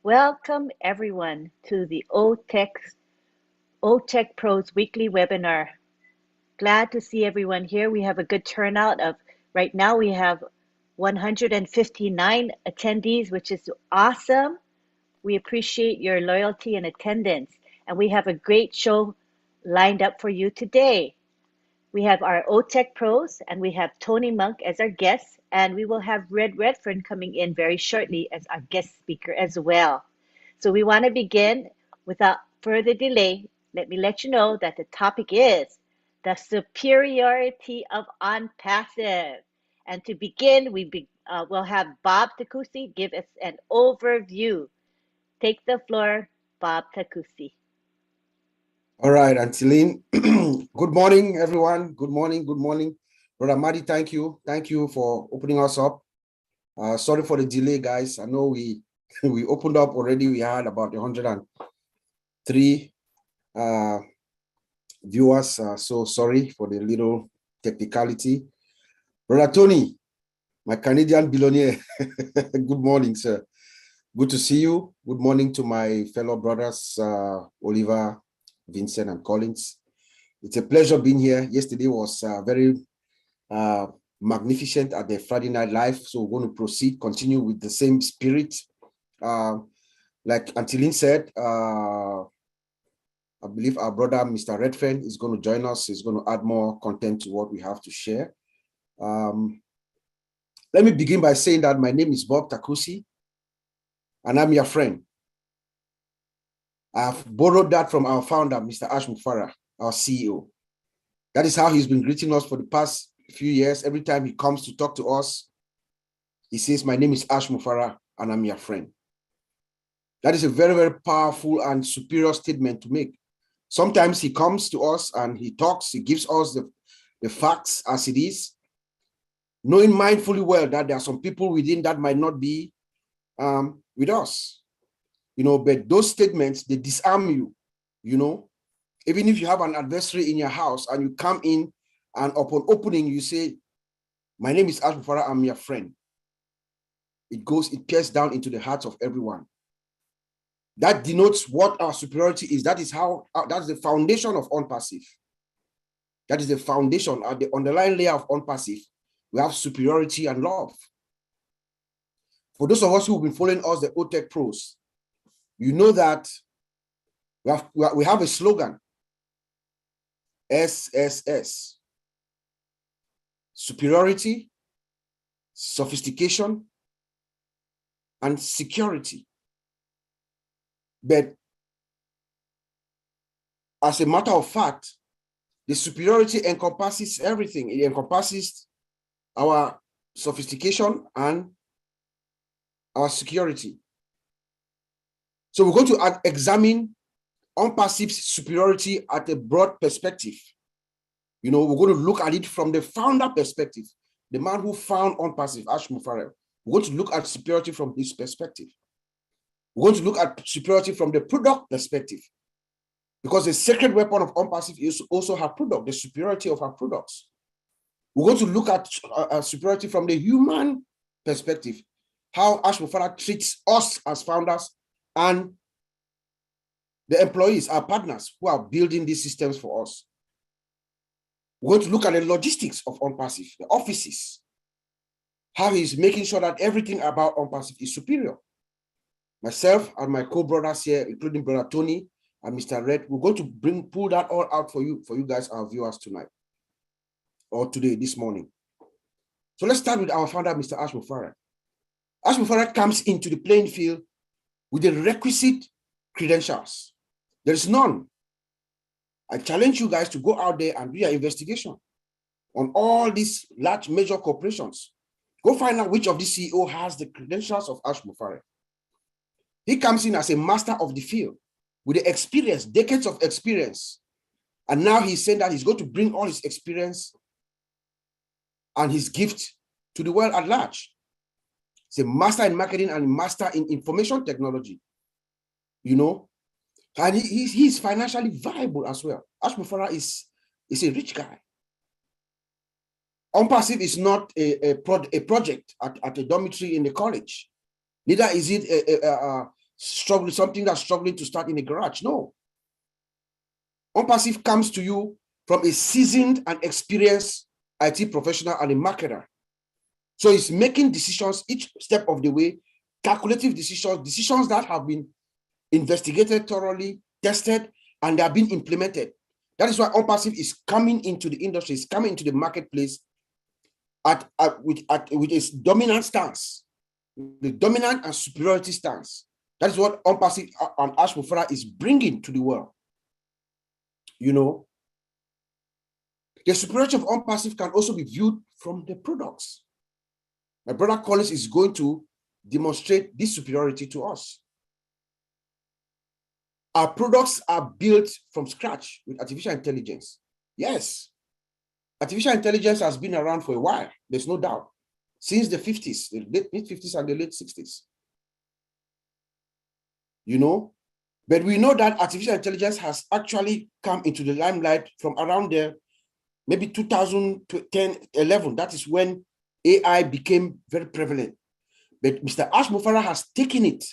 Welcome everyone to the OTech Pros weekly webinar. Glad to see everyone here. We have a good turnout of, right now we have 159 attendees, which is awesome. We appreciate your loyalty and attendance, and we have a great show lined up for you today. We have our OTech Pros, and we have Tony Monk as our guest, and we will have Red Redfern coming in very shortly as our guest speaker as well. So we want to begin without further delay. Let me let you know that the topic is the superiority of ONPASSIVE. And to begin, we'll have Bob Takusi give us an overview. Take the floor, Bob Takusi. All right, Antiline. Good morning, everyone. Good morning. Good morning. Brother Madi, thank you. Thank you for opening us up. Sorry for the delay, guys. I know we opened up already. We had about 103 viewers. So sorry for the little technicality. Brother Tony, my Canadian billionaire. Good morning, sir. Good to see you. Good morning to my fellow brothers, Oliver, Vincent, and Collins. It's a pleasure being here. Yesterday was very magnificent at the Friday Night Live. So we're going to continue with the same spirit. Like Antiline said, I believe our brother, Mr. Redfern, is going to join us. He's going to add more content to what we have to share. Let me begin by saying that my name is Bob Takusi, and I'm your friend. I've borrowed that from our founder, Mr. Ash Mufarah, our CEO. That is how he's been greeting us for the past few years. Every time he comes to talk to us, he says, my name is Ash Mufarah, and I'm your friend. That is a very, very powerful and superior statement to make. Sometimes he comes to us and he talks, he gives us the facts as it is, knowing mindfully well that there are some people within that might not be with us. But those statements, they disarm you, Even if you have an adversary in your house and you come in and upon opening, you say, my name is Ash Mufarah, I'm your friend. It pierces down into the hearts of everyone. That denotes what our superiority is. That's the foundation of ONPASSIVE. That is the foundation, at the underlying layer of ONPASSIVE. We have superiority and love. For those of us who've been following us, the OTech Pros, you know that we have a slogan, SSS, superiority, sophistication, and security. But as a matter of fact, the superiority encompasses everything. It encompasses our sophistication and our security. So we're going to examine ONPASSIVE superiority at a broad perspective. We're going to look at it from the founder perspective, the man who found ONPASSIVE, Ash Mufarah. We're going to look at superiority from his perspective. We're going to look at superiority from the product perspective, because the sacred weapon of ONPASSIVE is also her product, the superiority of her products. We're going to look at superiority from the human perspective, how Ash Mufarah treats us as founders and the employees, our partners who are building these systems for us. We're going to look at the logistics of ONPASSIVE, the offices, how he's making sure that everything about ONPASSIVE is superior. Myself and my co-brothers here, including Brother Tony and Mr. Red, we're going to pull that all out for you guys, our viewers tonight, or today, this morning. So let's start with our founder, Mr. Ash Mufarah. Ash Mufarah comes into the playing field with the requisite credentials. There is none. I challenge you guys to go out there and do your investigation on all these large major corporations. Go find out which of these CEO has the credentials of Ash Mufarah. He comes in as a master of the field with the experience, decades of experience. And now he's saying that he's going to bring all his experience and his gift to the world at large. He's a master in marketing and a master in information technology, And he's financially viable as well. Ash Mufarah is a rich guy. ONPASSIVE is not a project at a dormitory in the college. Neither is it something that's struggling to start in a garage. No. ONPASSIVE comes to you from a seasoned and experienced IT professional and a marketer. So it's making decisions each step of the way, calculative decisions that have been investigated thoroughly, tested, and they are being implemented. That is why ONPASSIVE is coming into the industry, is coming into the marketplace with its dominant stance, the dominant and superiority stance. That is what ONPASSIVE and Ash Mufara is bringing to the world. You know, the superiority of ONPASSIVE can also be viewed from the products. My brother Collins is going to demonstrate this superiority to us. Our products are built from scratch with artificial intelligence. Yes, artificial intelligence has been around for a while, there's no doubt, since the 50s, the mid-50s and the late 60s. You know, but we know that artificial intelligence has actually come into the limelight from around there, maybe 2010, 11. That is when AI became very prevalent. But Mr. Ash Mufara has taken it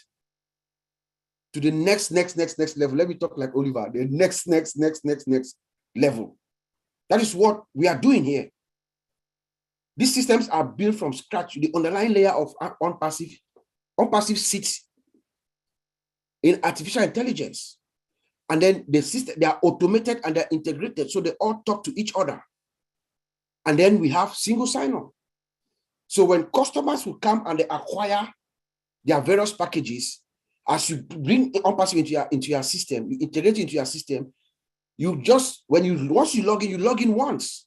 to the next level. Let me talk like Oliver, the next level. That is what we are doing here. These systems are built from scratch. The underlying layer of ONPASSIVE. ONPASSIVE sits in artificial intelligence. And then the system, they are automated and they're integrated. So they all talk to each other. And then we have single sign-on. So when customers will come and they acquire their various packages, as you bring ONPASSIVE into your system, you integrate it into your system, once you log in once.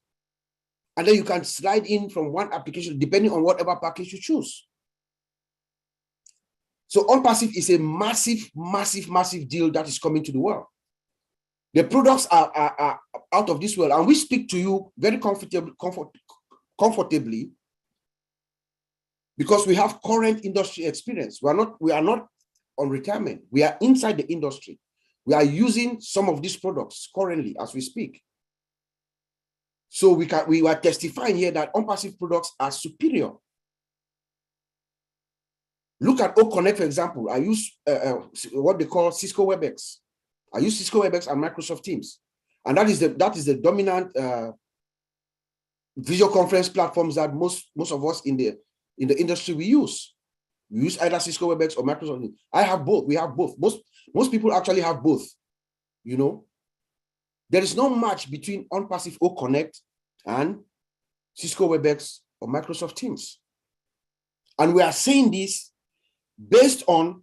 And then you can slide in from one application depending on whatever package you choose. So ONPASSIVE is a massive deal that is coming to the world. The products are out of this world, and we speak to you very comfortably because we have current industry experience. We are not on retirement. We are inside the industry. We are using some of these products currently as we speak. So we are testifying here that ONPASSIVE products are superior. Look at OConnect, for example. I use what they call Cisco WebEx. I use Cisco WebEx and Microsoft Teams. And that is the dominant video conference platforms that most of us in the industry we use. We use either Cisco WebEx or Microsoft Teams. I have both. We have both. Most people actually have both. You know, there is no match between ONPASSIVE OConnect and Cisco WebEx or Microsoft Teams. And we are saying this based on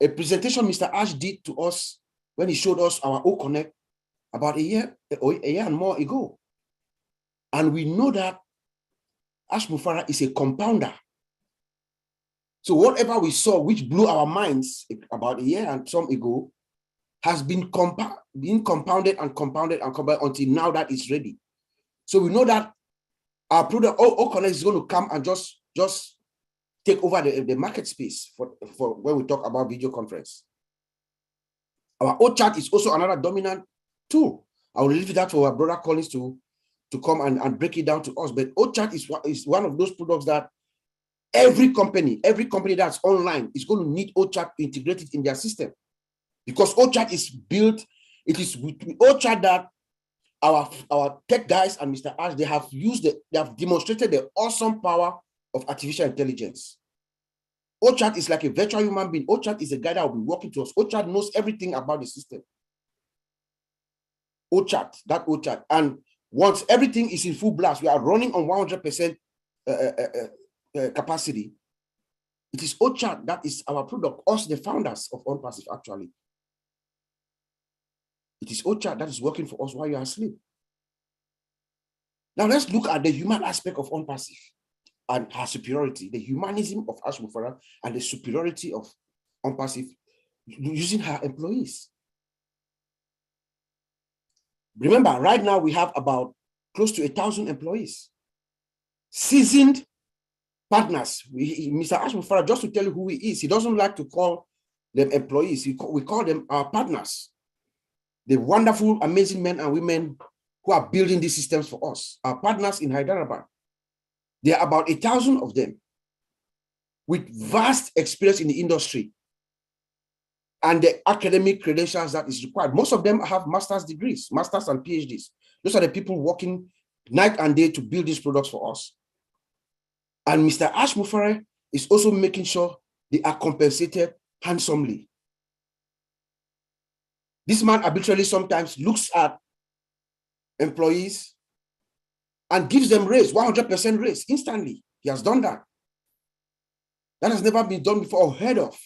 a presentation Mr. Ash did to us when he showed us our OConnect about a year and more ago. And we know that Ash Mufara is a compounder. So whatever we saw, which blew our minds about a year and some ago, has been compounded until now that it's ready. So we know that our product OConnect is going to come and just take over the market space for when we talk about video conference. Our OChat is also another dominant tool. I will leave that for our brother Collins to come and break it down to us. But OChat is one of those products that every company that's online is going to need OChat integrated in their system. Because OChat is built, it is with OChat that our tech guys and Mr. Ash, they have demonstrated the awesome power of artificial intelligence. OChat is like a virtual human being. OChat is a guy that will be working to us. OChat knows everything about the system. OChat. And once everything is in full blast, we are running on 100% capacity. It is OChat that is our product, us, the founders of ONPASSIVE, actually. It is OChat that is working for us while you are asleep. Now let's look at the human aspect of ONPASSIVE and her superiority, the humanism of Ash Mufara and the superiority of ONPASSIVE using her employees. Remember, right now we have about close to 1,000 employees, seasoned partners. Mr. Ash Mufara, just to tell you who he is, he doesn't like to call them employees. We call them our partners. The wonderful, amazing men and women who are building these systems for us, our partners in Hyderabad. There are about 1,000 of them. with vast experience in the industry and the academic credentials that is required. Most of them have master's degrees, masters and PhDs. Those are the people working night and day to build these products for us. And Mr. Ash Mufare is also making sure they are compensated handsomely. This man arbitrarily sometimes looks at employees and gives them raise, 100% raise instantly. He has done that. That has never been done before or heard of.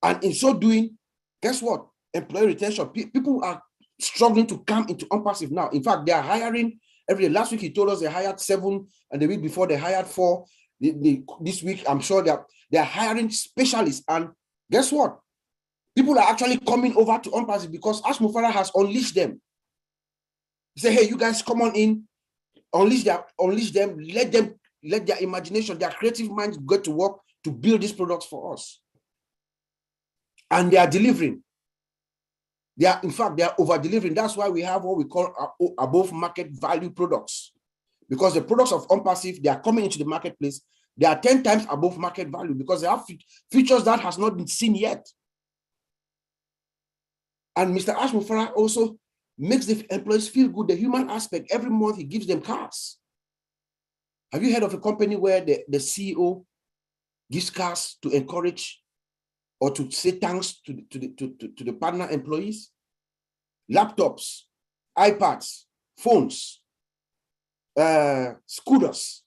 And in so doing, guess what? Employee retention. People are struggling to come into ONPASSIVE now. In fact, they are hiring every day. Last week, he told us they hired 7, and the week before, they hired 4. This week, I'm sure they are hiring specialists. And guess what? People are actually coming over to ONPASSIVE because Ash Mufara has unleashed them. He said, hey, you guys come on in, unleash them, let their imagination, their creative minds get to work to build these products for us. And they are delivering. In fact, they are over-delivering. That's why we have what we call above market value products. Because the products of ONPASSIVE, they are coming into the marketplace, they are 10 times above market value because they have features that has not been seen yet. And Mr. Ash Mufara also makes the employees feel good, the human aspect. Every month he gives them cars. Have you heard of a company where the CEO gives cars to encourage or to say thanks to the partner employees? Laptops, iPads, phones, scooters.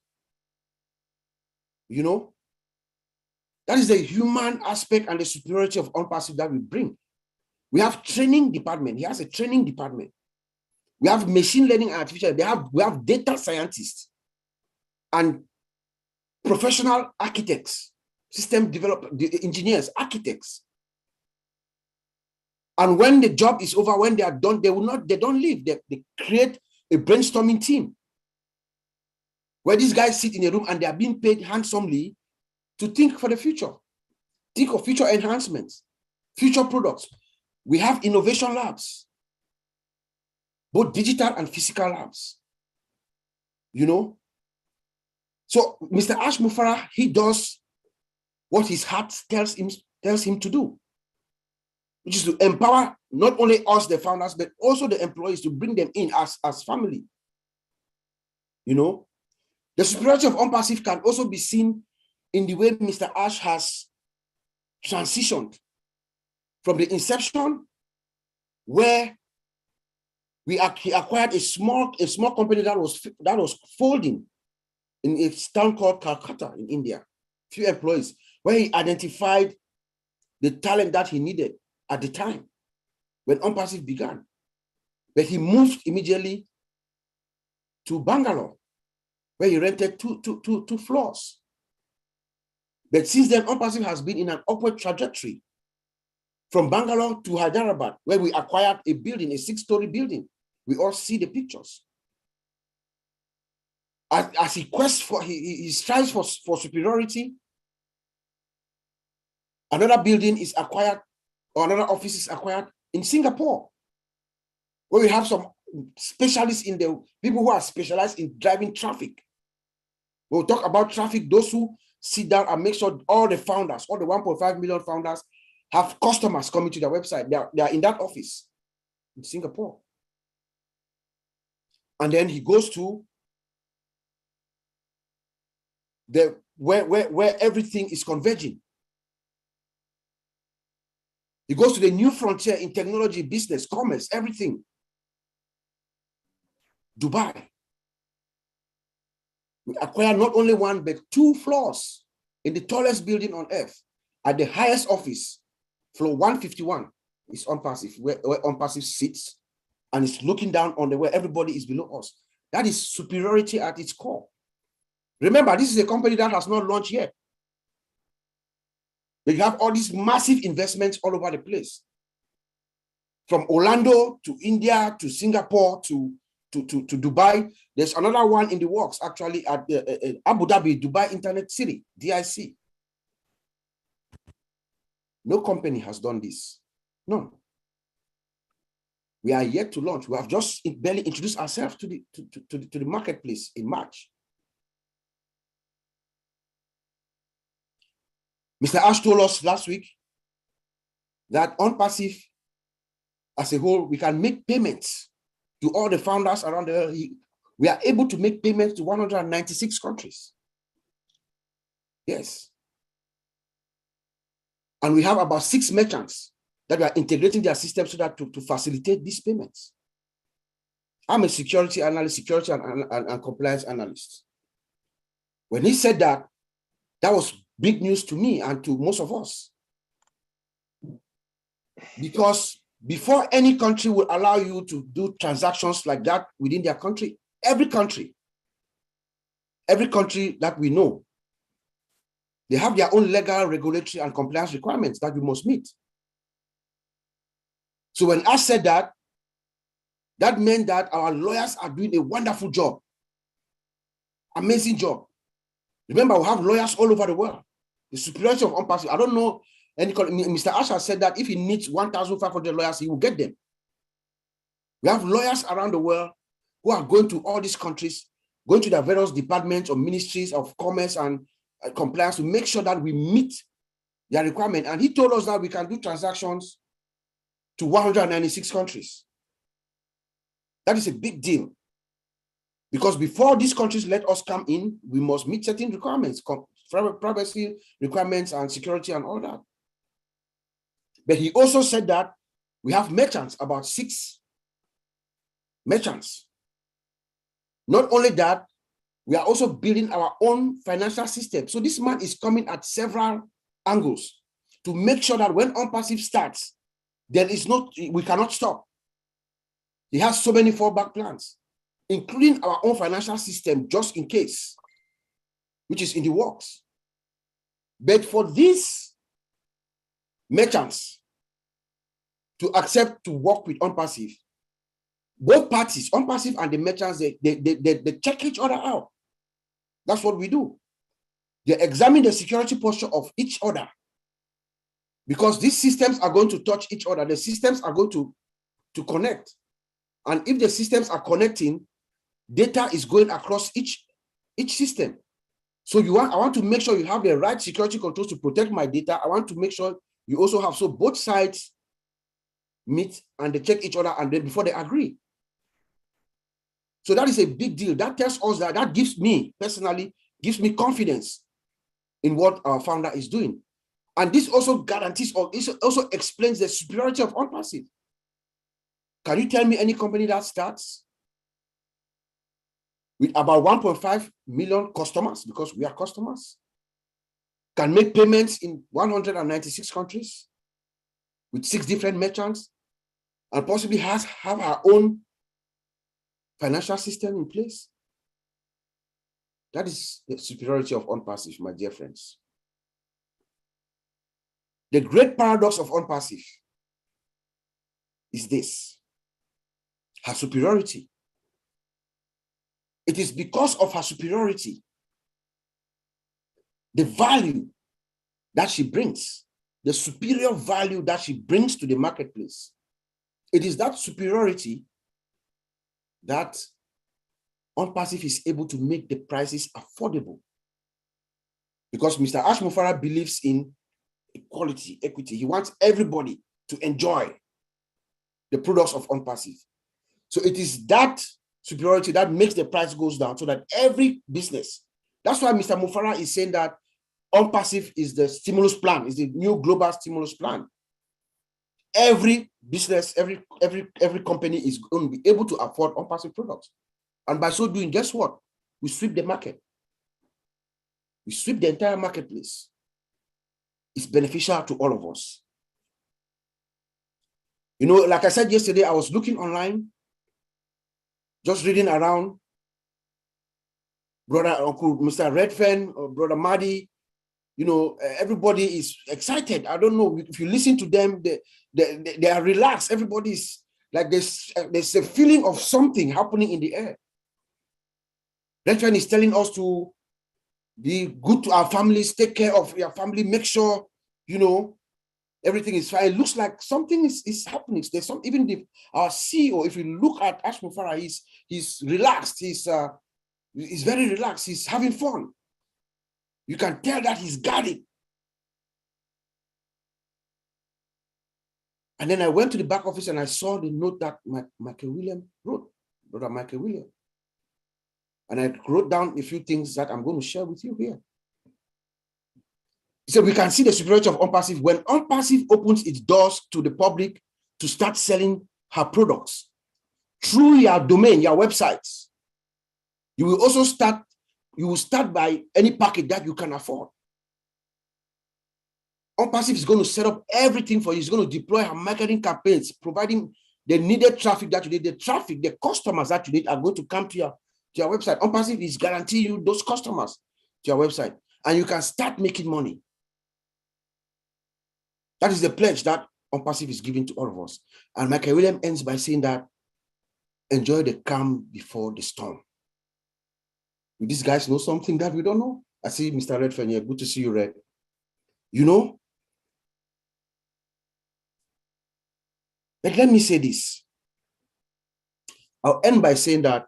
You know, that is the human aspect and the superiority of ONPASSIVE that we bring. We have training department. He has a training department. We have machine learning and artificial. We have data scientists and professional architects, system developers, engineers, architects. And when the job is over, when they are done, they don't leave. They create a brainstorming team where these guys sit in a room and they are being paid handsomely to think for the future, think of future enhancements, future products. We have innovation labs, both digital and physical labs, you know. So Mr. Ash Mufara, he does what his heart tells him to do, which is to empower not only us, the founders, but also the employees, to bring them in as family. You know, the superiority of ONPASSIVE can also be seen in the way Mr. Ash has transitioned from the inception, where he acquired a small company that was folding in a town called Calcutta in India, few employees, where he identified the talent that he needed at the time when ONPASSIVE began. But he moved immediately to Bangalore, where he rented two floors. But since then, ONPASSIVE has been in an upward trajectory from Bangalore to Hyderabad, where we acquired a building, a 6-story building. We all see the pictures. As he quests for, he strives for superiority, another building is acquired, or another office is acquired in Singapore, where we have some specialists in the people who are specialized in driving traffic. We'll talk about traffic, those who sit down and make sure all the founders, all the 1.5 million founders, have customers coming to their website. They are in that office in Singapore. And then he goes to where everything is converging. He goes to the new frontier in technology, business, commerce, everything. Dubai. We acquire not only 1, but 2 floors in the tallest building on earth. At the highest office, floor 151, is ONPASSIVE, where ONPASSIVE sits, and it's looking down on where everybody is below us. That is superiority at its core. Remember, this is a company that has not launched yet. They have all these massive investments all over the place. From Orlando to India to Singapore to Dubai. There's another one in the works, actually, at Abu Dhabi, Dubai Internet City, DIC. No company has done this. None. We are yet to launch. We have just barely introduced ourselves to the marketplace in March. Mr. Ash told us last week that ONPASSIVE as a whole, we can make payments to all the founders around the world. We are able to make payments to 196 countries. Yes. And we have about 6 merchants that we are integrating their systems so that to facilitate these payments. I'm a security analyst, security and compliance analyst. When he said that, that was big news to me and to most of us. Because before any country will allow you to do transactions like that within their country, every country that we know, they have their own legal, regulatory, and compliance requirements that we must meet. So when I said that, that meant that our lawyers are doing a wonderful job, amazing job. Remember, we have lawyers all over the world. The superiority of ONPASSIVE, I don't know, Mr. Asher said that if he needs 1,500 lawyers, he will get them. We have lawyers around the world who are going to all these countries, going to the various departments or ministries of commerce and compliance to make sure that we meet their requirement. And he told us that we can do transactions to 196 countries. That is a big deal. Because before these countries let us come in, we must meet certain requirements, privacy requirements and security and all that. But he also said that we have merchants, about 6 merchants. Not only that, we are also building our own financial system. So this man is coming at several angles to make sure that when ONPASSIVE starts, we cannot stop. He has so many fallback plans, including our own financial system, just in case, which is in the works. But for these merchants to accept to work with ONPASSIVE, both parties, ONPASSIVE and the merchants, they check each other out. That's what we do. They examine the security posture of each other, because these systems are going to touch each other. The systems are going to connect. And if the systems are connecting, data is going across each system. So I want to make sure you have the right security controls to protect my data. I want to make sure you also have, so both sides meet and they check each other and then before they agree. So that is a big deal. That tells us that gives me personally, gives me confidence in what our founder is doing. And this also guarantees, or this also explains the superiority of ONPASSIVE. Can you tell me any company that starts with about 1.5 million customers, because we are customers, can make payments in 196 countries with 6 different merchants, and possibly have our own financial system in place? That is the superiority of ONPASSIVE, my dear friends. The great paradox of ONPASSIVE is this: her superiority. It is because of her superiority, the value that she brings, the superior value that she brings to the marketplace. It is that superiority that ONPASSIVE is able to make the prices affordable. Because Mr. Ash Mufara believes in equality, equity. He wants everybody to enjoy the products of ONPASSIVE. So it is that superiority that makes the price goes down, so that every business, that's why Mr. Mufara is saying that ONPASSIVE is the stimulus plan, is the new global stimulus plan. Every business, every company is going to be able to afford ONPASSIVE products. And by so doing, guess what? We sweep the market. We sweep the entire marketplace. It's beneficial to all of us. You know, like I said yesterday, I was looking online, just reading around. Brother Uncle Mr. Redfern or Brother Maddy, you know, everybody is excited. I don't know if you listen to them, they are relaxed. Everybody's like there's a feeling of something happening in the air. Redfern is telling us to be good to our families, take care of your family, make sure, you know, everything is fine. It looks like something is happening. There's some, even our CEO, if you look at Ash Mufara, he's relaxed. He's very relaxed. He's having fun. You can tell that he's got it. And then I went to the back office and I saw the note that Michael William wrote, Brother Michael William. And I wrote down a few things that I'm going to share with you here. So we can see the superiority of ONPASSIVE when ONPASSIVE opens its doors to the public to start selling her products through your domain, your websites. You will also start, by any package that you can afford. ONPASSIVE is going to set up everything for you. It's going to deploy her marketing campaigns, providing the needed traffic that you need. The customers that you need are going to come to your website. ONPASSIVE is guaranteeing you those customers to your website, and you can start making money. That is the pledge that ONPASSIVE is giving to all of us. And Michael William ends by saying that, enjoy the calm before the storm. Do these guys know something that we don't know? I see Mr. Redfern here. Good to see you, Red. You know? But let me say this. I'll end by saying that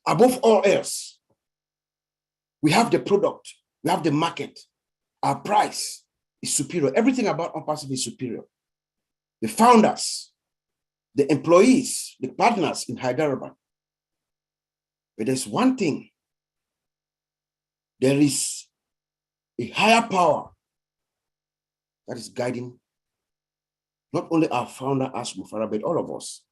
above all else, we have the product, we have the market, our price is superior. Everything about ONPASSIVE is superior. The founders, the employees, the partners in Hyderabad. But there's one thing. There is a higher power that is guiding not only our founder, Ash Mufara, but all of us.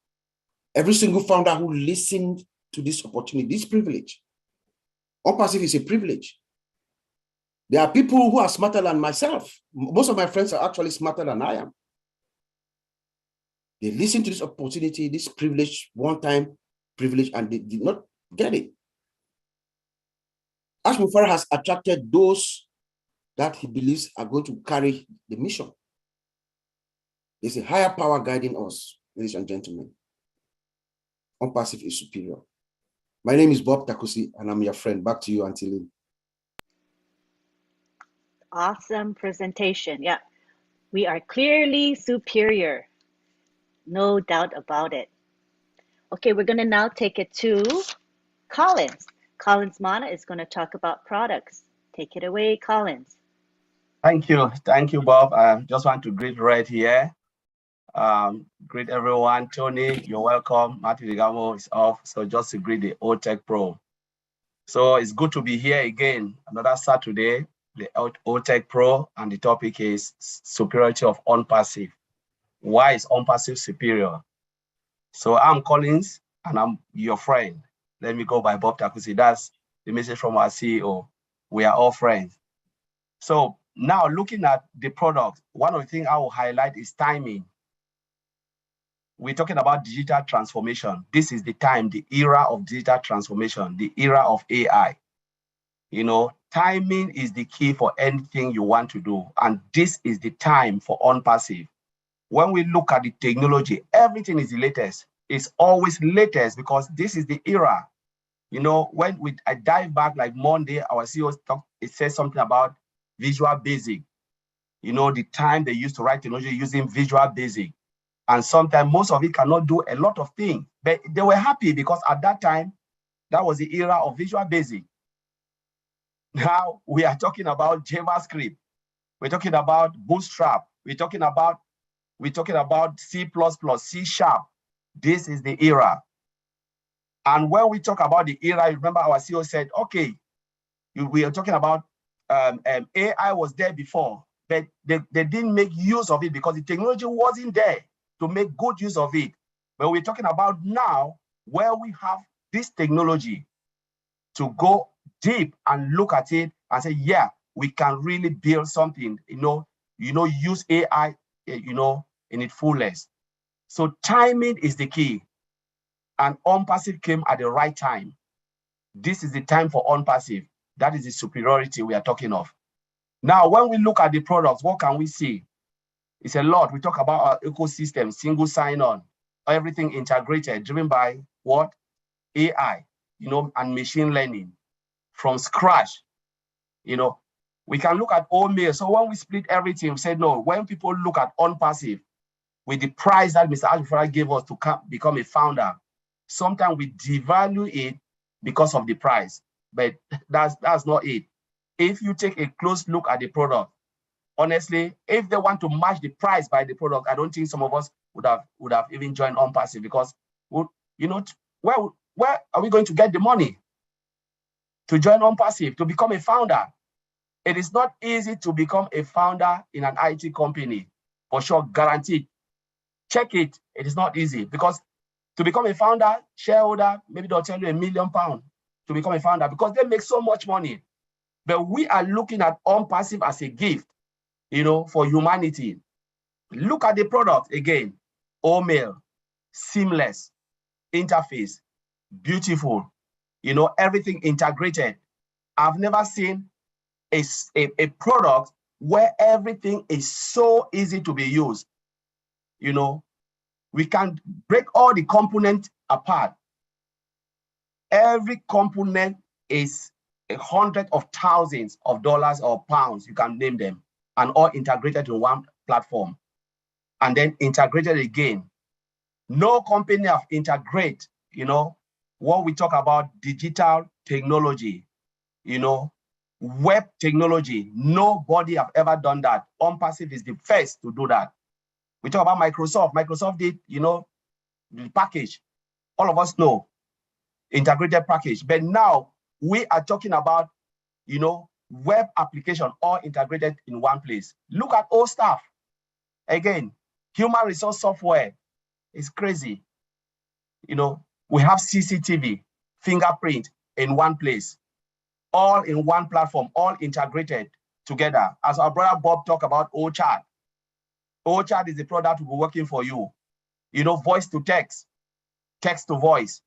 Every single founder who listened to this opportunity, this privilege. ONPASSIVE is a privilege. There are people who are smarter than myself. Most of my friends are actually smarter than I am. They listened to this opportunity, this privilege, one-time privilege, and they did not get it. Ash Mufara has attracted those that he believes are going to carry the mission. There's a higher power guiding us, ladies and gentlemen. ONPASSIVE is superior. My name is Bob Takusi, and I'm your friend. Back to you, Auntie Lynn. Awesome presentation. Yeah, we are clearly superior. No doubt about it. Okay, we're going to now take it to Collins. Collins Mana is going to talk about products. Take it away, Collins. Thank you, Bob. I just want to greet Red here. Greet everyone. Tony, you're welcome. Martin Ligamo is off, so just to greet the OTech Pro. So it's good to be here again, another Saturday, the OTech Pro, and the topic is superiority of ONPASSIVE. Why is ONPASSIVE superior? So I'm Collins, and I'm your friend. Let me go by Bob Takusi. That's the message from our CEO. We are all friends. So now looking at the product, one of the things I will highlight is timing. We're talking about digital transformation. This is the time, the era of digital transformation, the era of AI. You know, timing is the key for anything you want to do. And this is the time for ONPASSIVE. When we look at the technology, everything is the latest. It's always latest because this is the era. You know, when I dive back like Monday, our CEO it says something about Visual Basic. You know, the time they used to write technology using Visual Basic. And sometimes most of it cannot do a lot of things. But they were happy because at that time, that was the era of Visual Basic. Now we are talking about JavaScript. We're talking about Bootstrap. We're talking about C++, C#. This is the era. And when we talk about the era, remember our CEO said, okay, we are talking about AI was there before, but they didn't make use of it because the technology wasn't there to make good use of it. But we're talking about now where we have this technology to go deep and look at it and say, yeah, we can really build something, use AI, in its fullest. So timing is the key. And ONPASSIVE came at the right time. This is the time for ONPASSIVE. That is the superiority we are talking of. Now, when we look at the products, what can we see? It's a lot. We talk about our ecosystem, single sign-on, everything integrated, driven by what? AI, and machine learning from scratch. We can look at OMail. So when we split everything, we said, no, when people look at ONPASSIVE, with the price that Mr. Ashford gave us to become a founder, sometimes we devalue it because of the price, but that's not it. If you take a close look at the product, honestly, if they want to match the price by the product, I don't think some of us would have even joined ONPASSIVE, because you know, where are we going to get the money to join ONPASSIVE, to become a founder? It is not easy to become a founder in an IT company, for sure, guaranteed. Check it. It is not easy, because to become a founder, shareholder, maybe they'll tell you £1 million to become a founder, because they make so much money. But we are looking at ONPASSIVE as a gift, you know, for humanity. Look at the product again. OMail, seamless interface, beautiful, you know, everything integrated. I've never seen a product where everything is so easy to be used. You know, we can break all the components apart. Every component is hundreds of thousands of dollars or pounds, you can name them, and all integrated in one platform, and then integrated again. No company have integrated, you know, what we talk about digital technology, you know, web technology. Nobody have ever done that. ONPASSIVE is the first to do that. We talk about Microsoft. Microsoft did, you know, the package. All of us know, integrated package. But now we are talking about, you know, web application all integrated in one place. Look at all stuff. Again, human resource software is crazy. You know, we have CCTV, fingerprint in one place, all in one platform, all integrated together. As our brother Bob talked about OChat. OChat is the product that will be working for you. You know, voice to text, text to voice,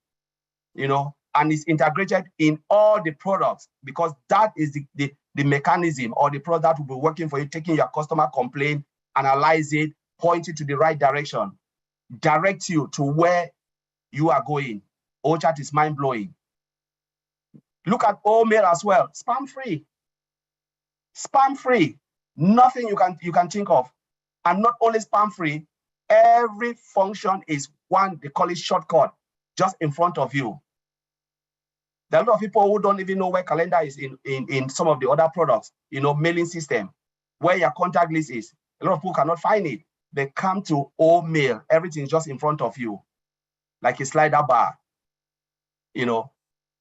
you know, and it's integrated in all the products, because that is the mechanism or the product will be working for you, taking your customer complaint, analyze it, point you to the right direction, direct you to where you are going. OChat is mind-blowing. Look at OMail as well, spam-free. Spam-free, nothing you can think of. And not only spam-free, every function is one, they call it shortcut, just in front of you. There are a lot of people who don't even know where calendar is in some of the other products, you know, mailing system, where your contact list is. A lot of people cannot find it. They come to OMail, everything is just in front of you, like a slider bar, you know.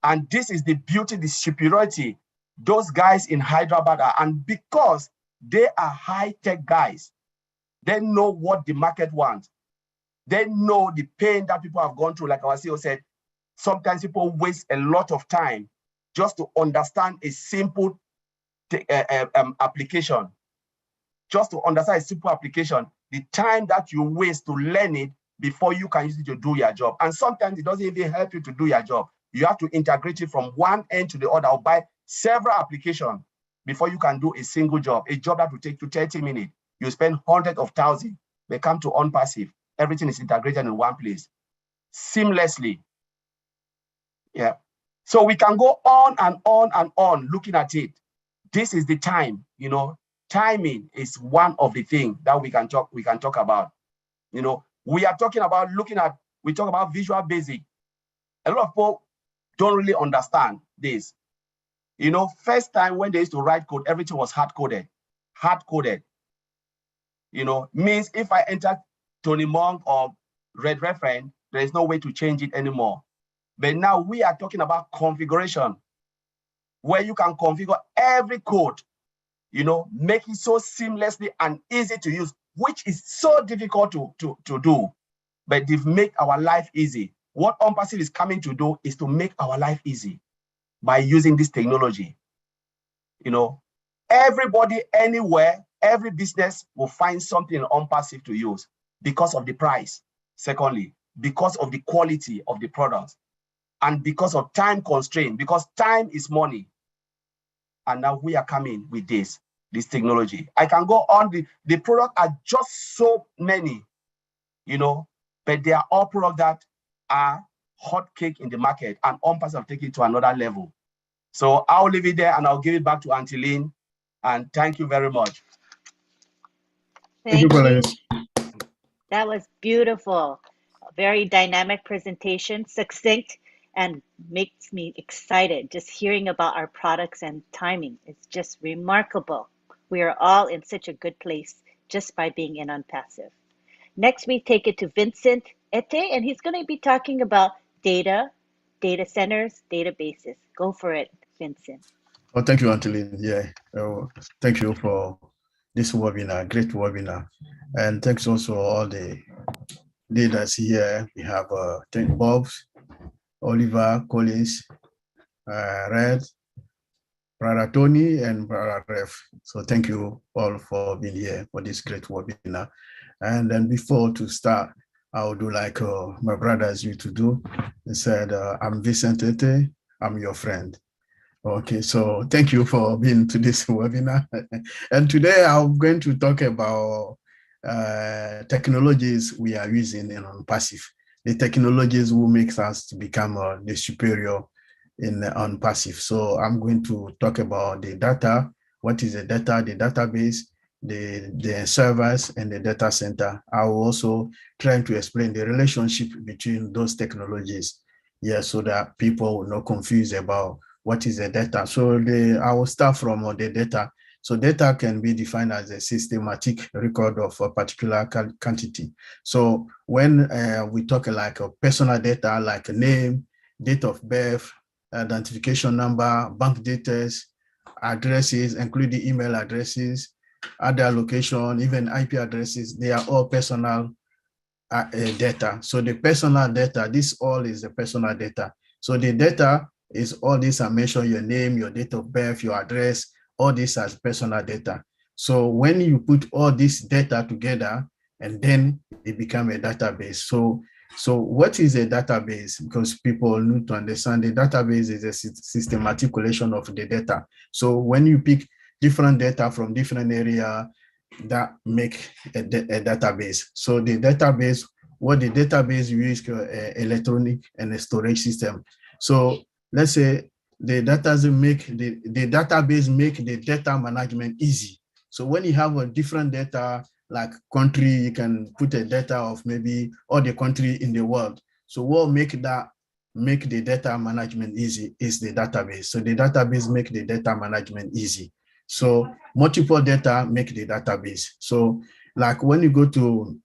And this is the beauty, the superiority those guys in Hyderabad are. And because they are high-tech guys, they know what the market wants. They know the pain that people have gone through. Like our CEO said, sometimes people waste a lot of time just to understand a simple application. Just to understand a simple application, the time that you waste to learn it before you can use it to do your job. And sometimes it doesn't even help you to do your job. You have to integrate it from one end to the other, or buy several applications before you can do a single job. A job that will take you 30 minutes. You spend hundreds of thousands. They come to ONPASSIVE. Everything is integrated in one place, seamlessly. Yeah. So we can go on and on and on looking at it. This is the time, you know. Timing is one of the things that we can talk about. You know, we are talking about we talk about Visual Basic. A lot of people don't really understand this. You know, first time when they used to write code, everything was hard-coded. Hard-coded. You know, means if I enter Tony Monk or Red Reference, there is no way to change it anymore. But now we are talking about configuration, where you can configure every code, you know, make it so seamlessly and easy to use, which is so difficult to do. But they've made our life easy. What ONPASSIVE is coming to do is to make our life easy by using this technology. You know, everybody, anywhere, every business will find something in ONPASSIVE to use because of the price. Secondly, because of the quality of the product, and because of time constraint, because time is money. And now we are coming with this technology. I can go on. The product are just so many, you know, but they are all products that are hot cake in the market, and ONPASSIVE have taken it to another level. So I'll leave it there and I'll give it back to Auntie Lynn. And thank you very much. Thank you. That was beautiful. A very dynamic presentation, succinct, and makes me excited just hearing about our products and timing. It's just remarkable. We are all in such a good place just by being in ONPASSIVE. Next, we take it to Vincent Ete, and he's going to be talking about data, data centers, databases. Go for it, Vincent. Oh, thank you, Angeline. Yeah, thank you for this webinar, great webinar. And thanks also all the leaders here. We have Bob, Oliver, Collins, Red, Brother Tony, and Brother Ref. So thank you all for being here for this great webinar. And then before to start, I would do like my brothers used to do. They said, I'm Vincent Ete, I'm your friend. Okay, so thank you for being to this webinar. And today I'm going to talk about technologies we are using in ONPASSIVE. The technologies will make us to become the superior in ONPASSIVE. So I'm going to talk about the data, what is the data, the database, the servers, and the data center. I will also try to explain the relationship between those technologies, yeah, so that people will not confuse about what is the data. So I will start from the data. So data can be defined as a systematic record of a particular quantity. So when we talk like a personal data, like a name, date of birth, identification number, bank details, addresses, including email addresses, other location, even IP addresses, they are all personal data. So the personal data, this all is the personal data. So the data is all this I mentioned, your name, your date of birth, your address, all this as personal data. So when you put all this data together, and then it become a database. So what is a database? Because people need to understand the database is a systematic collection of the data. So when you pick different data from different area, that make a database. So the database, what the database use electronic and a storage system. So let's say the database make the data management easy. So when you have a different data, like country, you can put a data of maybe all the country in the world. So what make the data management easy is the database. So the database make the data management easy. So multiple data make the database. So like when you go to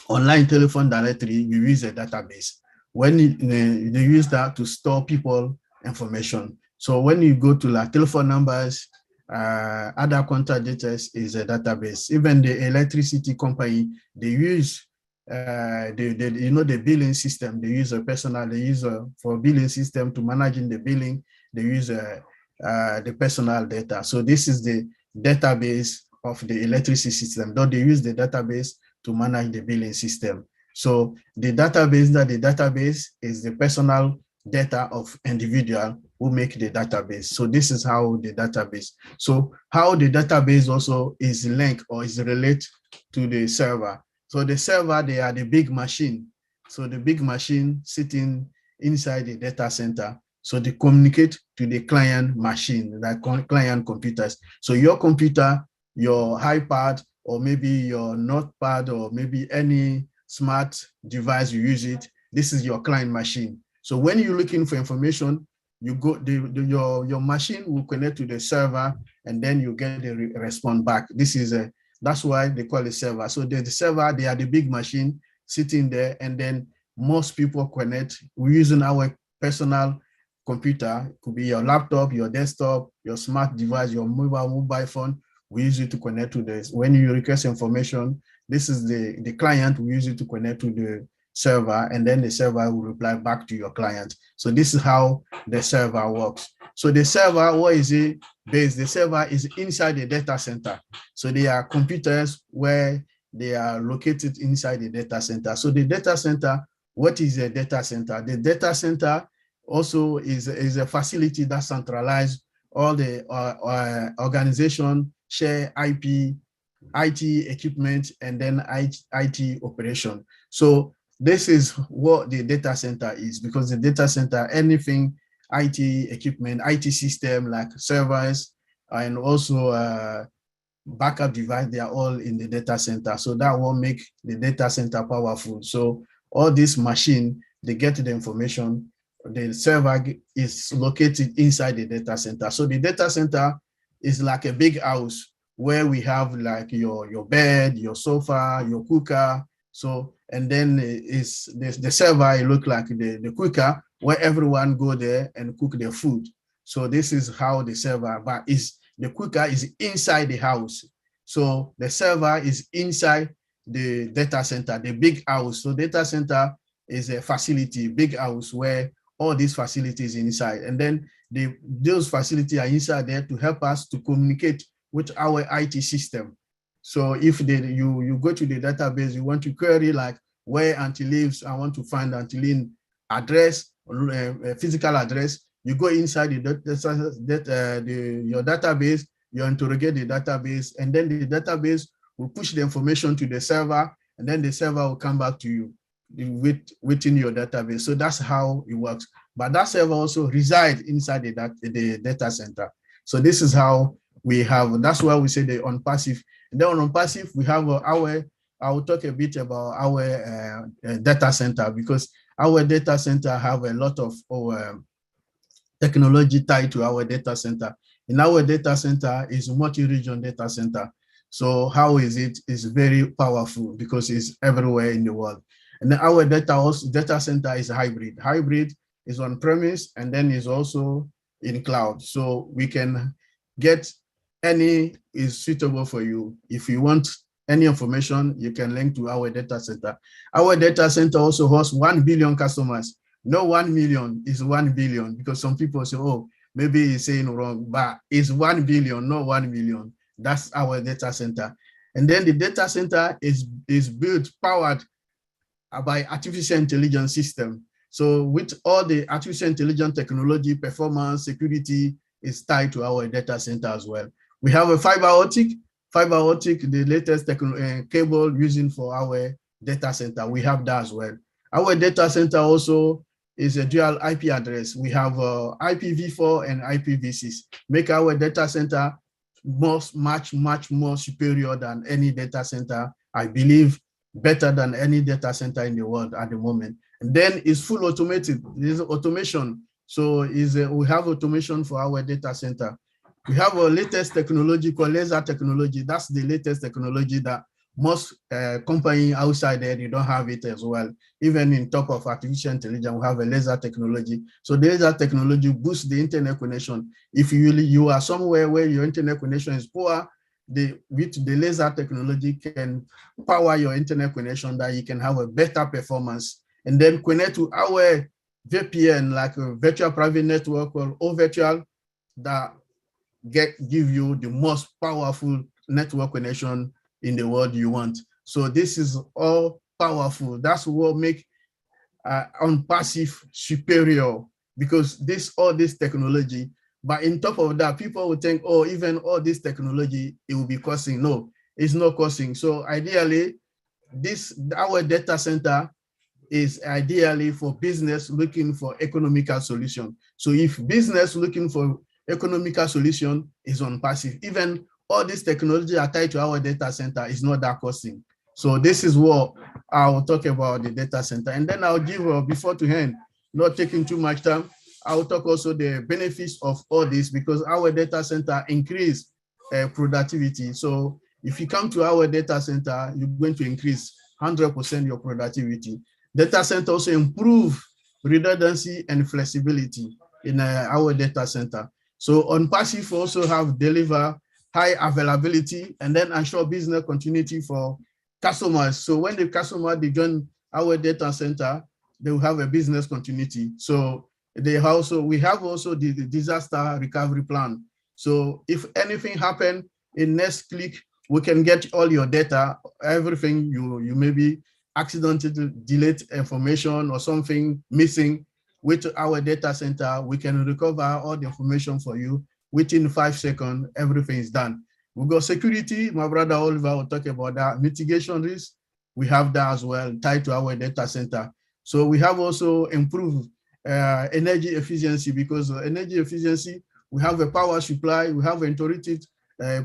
online telephone directory, you use a database. When they use that to store people information. So when you go to like telephone numbers, other contact details is a database. Even the electricity company, they use the billing system. They use a personal. They use for billing system to managing the billing. They use the personal data. So this is the database of the electricity system. Though they use the database to manage the billing system. So the database is the personal data of individual who make the database. So this is how the database. So how the database also is linked or is related to the server. So the server, they are the big machine. So the big machine sitting inside the data center. So they communicate to the client machine, like client computers. So your computer, your iPad, or maybe your notepad, or maybe any smart device you use it, this is your client machine. So when you're looking for information, you go, your machine will connect to the server, and then you get the response back. This is that's why they call it server. So the server, they are the big machine sitting there, and then most people connect. We're using our personal computer. It could be your laptop, your desktop, your smart device, your mobile phone. We use it to connect to this. When you request information, this is the client. We use it to connect to the server, and then the server will reply back to your client. So this is how the server works. So the server, what is it based? The server is inside the data center. So they are computers where they are located inside the data center. So the data center, what is a data center? The data center also is a facility that centralizes all the organization, share IT equipment, and then IT operation. So this is what the data center is, because the data center, anything IT equipment, IT system like servers, and also backup device, they are all in the data center. So that will make the data center powerful. So all this machine, they get the information. The server is located inside the data center. So the data center is like a big house where we have like your bed, your sofa, your cooker, So, and then is the server, it look like the cooker where everyone go there and cook their food. So this is how the server, but the cooker is inside the house. So the server is inside the data center, the big house. So data center is a facility, big house where all these facilities inside. And then those facilities are inside there to help us to communicate with our IT system. So if you go to the database, you want to query like where auntie lives, I want to find Auntie Lynn address, physical address, you go inside your database, you interrogate the database, and then the database will push the information to the server, and then the server will come back to you within your database. So that's how it works. But that server also resides inside the data center. So this is how we have, that's why we say the ONPASSIVE. And then on ONPASSIVE, we have I will talk a bit about our data center, because our data center have a lot of technology tied to our data center. In our data center is a multi-region data center. So how is it? It's very powerful because it's everywhere in the world. And then our data center is hybrid. Hybrid is on premise and then is also in cloud. So we can get any is suitable for you. If you want any information, you can link to our data center. Our data center also hosts 1 billion customers. No 1 million is 1 billion, because some people say, oh, maybe he's saying wrong, but it's 1 billion, not 1 million. That's our data center. And then the data center is built, powered by artificial intelligence system. So with all the artificial intelligence technology, performance, security is tied to our data center as well. We have a fiber optic, the latest cable using for our data center. We have that as well. Our data center also is a dual IP address. We have IPv4 and IPv6, make our data center much more superior than any data center, I believe, better than any data center in the world at the moment. And then it's full automated. There's automation. So we have automation for our data center. We have a latest technology called laser technology. That's the latest technology that most companies outside there, they don't have it as well. Even in top of artificial intelligence, we have a laser technology. So the laser technology boosts the internet connection. If you are somewhere where your internet connection is poor, with the laser technology can power your internet connection, that you can have a better performance, and then connect to our VPN, like a virtual private network or virtual, that give you the most powerful network connection in the world you want. So this is all powerful. That's what make ONPASSIVE superior, because all this technology. But in top of that, people will think, oh, even all this technology, it will be costing. No, it's not costing. So ideally, our data center is ideally for business looking for economical solution. So if business looking for economical solution is ONPASSIVE, even all this technology are tied to our data center is not that costing. So this is what I'll talk about the data center. And then I'll give, before to hand, not taking too much time, I'll talk also the benefits of all this, because our data center increase productivity. So if you come to our data center, you're going to increase 100% your productivity. Data center also improve redundancy and flexibility in our data center. So ONPASSIVE also have deliver high availability and then ensure business continuity for customers. So when the customer, they join our data center, they will have a business continuity. So we have also the disaster recovery plan. So if anything happen in next click, we can get all your data, everything you maybe accidentally delete information or something missing. With our data center, we can recover all the information for you within 5 seconds. Everything is done. We got security. My brother Oliver will talk about that. Mitigation risk, we have that as well, tied to our data center. So we have also improved energy efficiency, because energy efficiency, we have a power supply, we have interrupted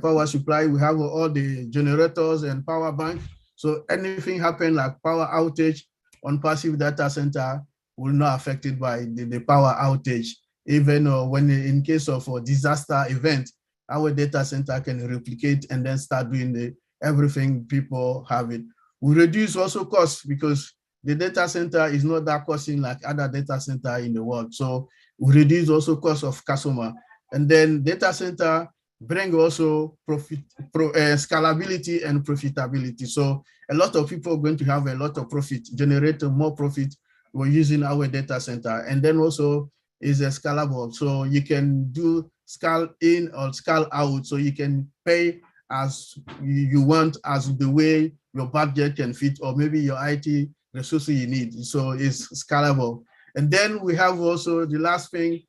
power supply, we have all the generators and power bank. So anything happen like power outage ONPASSIVE data center will not affected by the power outage. Even when in case of a disaster event, our data center can replicate and then start doing everything people have it. We reduce also costs because the data center is not that costing like other data center in the world. So we reduce also cost of customer. And then data center bring also scalability and profitability. So a lot of people are going to have a lot of profit, generate more profit we're using our data center. And then also is a scalable. So you can do scale in or scale out. So you can pay as you want, as the way your budget can fit, or maybe your IT resources you need. So it's scalable. And then we have also the last thing,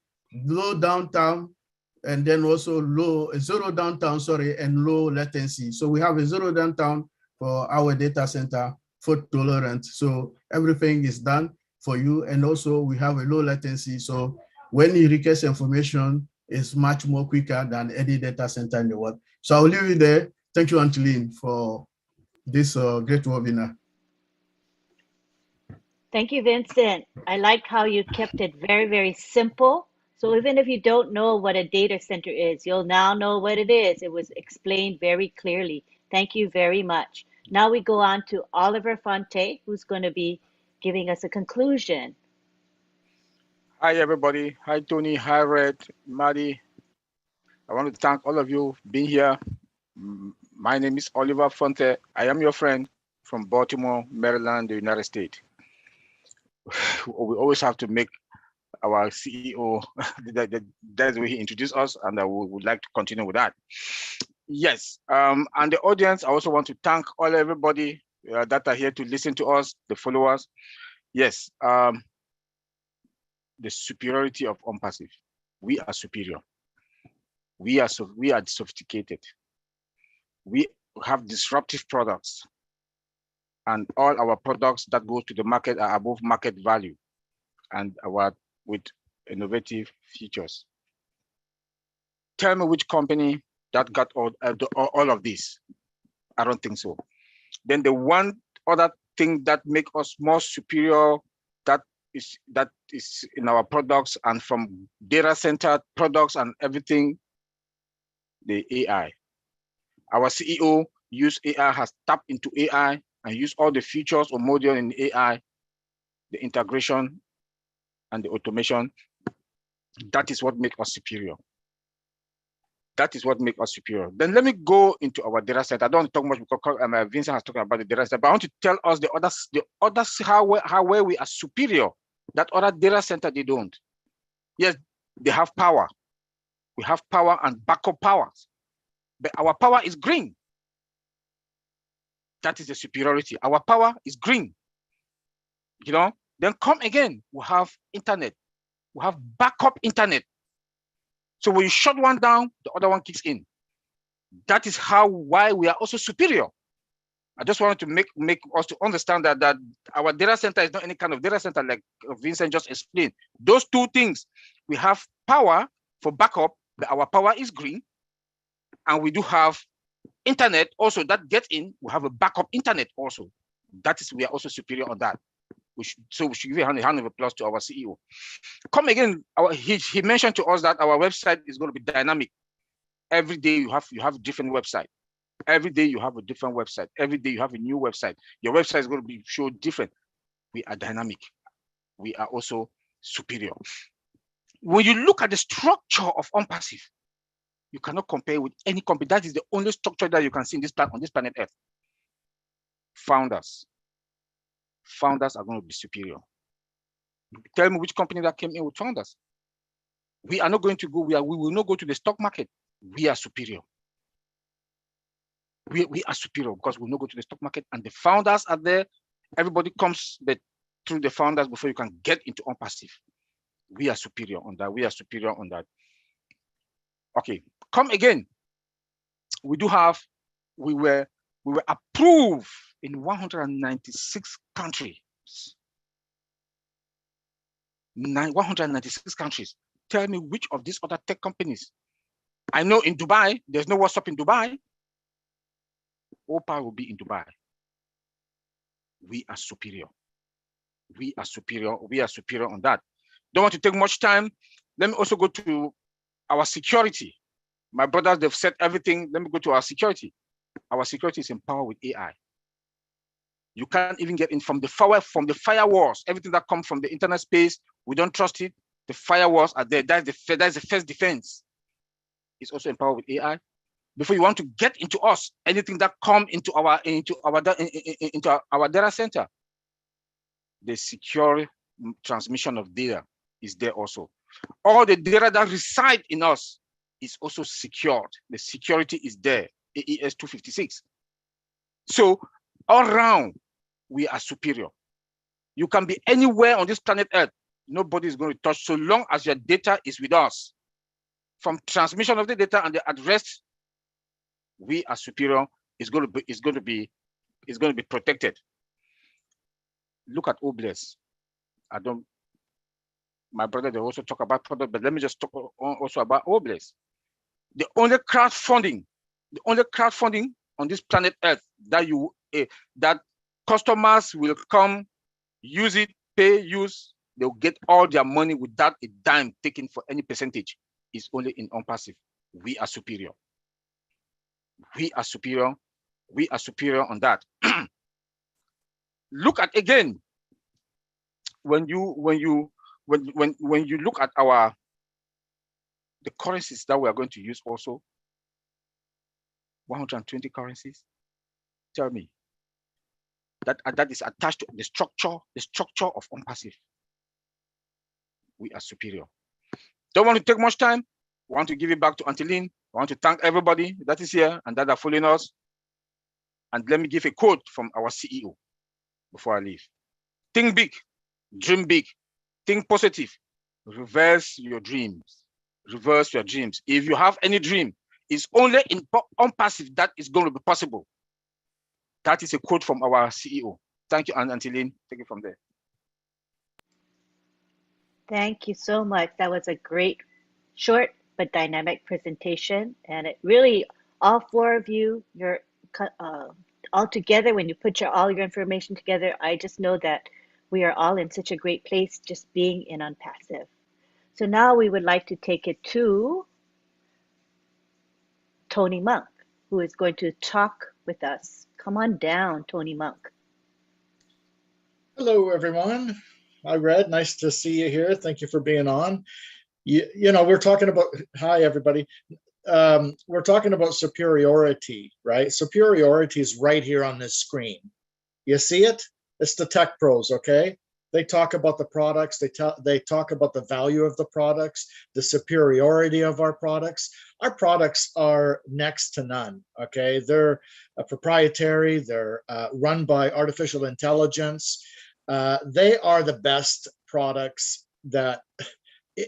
low downtime, and then also zero downtime, sorry, and low latency. So we have a zero downtime for our data center, fault tolerant. So everything is done for you. And also we have a low latency. So when you request information, it's much more quicker than any data center in the world. So I'll leave it there. Thank you, Angeline, for this great webinar. Thank you, Vincent. I like how you kept it very, very simple. So even if you don't know what a data center is, you'll now know what it is. It was explained very clearly. Thank you very much. Now we go on to Oliver Fonte, who's going to be giving us a conclusion. Hi, everybody. Hi, Tony. Hi, Red, Maddie. I want to thank all of you for being here. My name is Oliver Fonte. I am your friend from Baltimore, Maryland, the United States. We always have to make our CEO, that's the way he introduced us, and we would like to continue with that. Yes, and the audience, I also want to thank everybody that are here to listen to us, the followers. Yes, the superiority of ONPASSIVE. We are superior. We are sophisticated. We have disruptive products, and all our products that go to the market are above market value, and with innovative features. Tell me which company that got all of this. I don't think so. Then the one other thing that makes us more superior, that is in our products and from data center products and everything, the AI. Our CEO has tapped into AI and used all the features or module in AI, the integration and the automation. That is what makes us superior. That is what makes us superior. Then let me go into our data set. I don't want to talk much because Vincent has talked about the data set, but I want to tell us the others how we are superior. That other data center, they don't. Yes, they have power. We have power and backup powers, but our power is green. That is the superiority. Our power is green. You know, then come again, we have internet. We have backup internet. So when you shut one down, the other one kicks in. That is why we are also superior. I just wanted to make us to understand that our data center is not any kind of data center like Vincent just explained. Those two things, we have power for backup, but our power is green, and we do have internet also that gets in. We have a backup internet also. That is, we are also superior on that. So we should give a hand of applause to our CEO. Come again, he mentioned to us that our website is going to be dynamic. Every day you have a different website. Every day you have a different website. Every day you have a new website. Your website is going to be show different. We are dynamic. We are also superior. When you look at the structure of ONPASSIVE, you cannot compare with any company. That is the only structure that you can see on this planet Earth. Founders are going to be superior. Tell me which company that came in with founders. We are not going to go. We will not go to the stock market. We are superior. We are superior because we will not go to the stock market, and the founders are there. Everybody comes through the founders before you can get into ONPASSIVE. We are superior on that. We are superior on that. Okay, come again. We were approved in 196 countries. 196 countries. Tell me which of these other tech companies. I know in Dubai, there's no WhatsApp in Dubai. OPA will be in Dubai. We are superior. We are superior. We are superior on that. Don't want to take much time. Let me also go to our security. My brothers, they've said everything. Let me go to our security. Our security is empowered with AI. You can't even get in from the firewalls. Everything that comes from the internet space, we don't trust it. The firewalls are there. That's the first defense. It's also empowered with AI. Before you want to get into us, anything that come into our data center, the secure transmission of data is there also. All the data that reside in us is also secured. The security is there, AES 256. So all around, we are superior. You can be anywhere on this planet Earth. Nobody is going to touch so long as your data is with us. From transmission of the data and the address, we are superior. Is going to be protected. Look at Obless. My brother, they also talk about product, but let me just talk also about Obless. The only crowdfunding on this planet Earth that customers will come, use it, pay, use, they'll get all their money without a dime taken for any percentage, is only in ONPASSIVE. We are superior. We are superior. We are superior on that. Look at again, when you look at the currencies that we are going to use also, 120 currencies. Tell me that is attached to the structure of ONPASSIVE. We are superior. Don't want to take much time. Want to give it back to Anteline. I want to thank everybody that is here and that are following us. And let me give a quote from our CEO before I leave. Think big, dream big, think positive, reverse your dreams. Reverse your dreams. If you have any dream, it's only in ONPASSIVE that is going to be possible. That is a quote from our CEO. Thank you, Anteline. Take it from there. Thank you so much. That was a great, short but dynamic presentation, and it really, all four of you, you're all together. When you put all your information together, I just know that we are all in such a great place just being in ONPASSIVE. So now we would like to take it to Tony Monk, who is going to talk with us. Come on down, Tony Monk. Hello, everyone. Hi, Red. Nice to see you here. Thank you for being on. You know, we're talking about, hi, everybody. We're talking about superiority, right? Superiority is right here on this screen. You see it? It's the tech pros, okay? They talk about the products. They talk about the value of the products, the superiority of our products. Our products are next to none, okay? They're proprietary. They're run by artificial intelligence. They are the best products that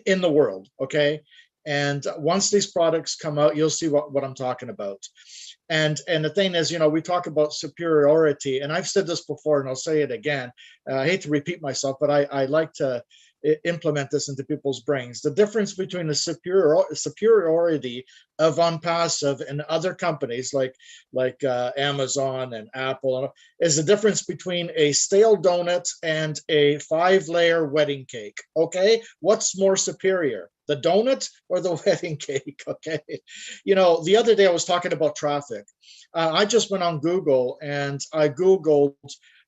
in the world, okay? And once these products come out, you'll see what I'm talking about. And the thing is, you know, we talk about superiority, and I've said this before, and I'll say it again. I hate to repeat myself, but I like to implement this into people's brains. The difference between the superiority of ONPASSIVE and other companies like Amazon and Apple is the difference between a stale donut and a 5-layer wedding cake. Okay, what's more superior, the donut or the wedding cake? Okay, you know, the other day I was talking about traffic. I just went on Google and I Googled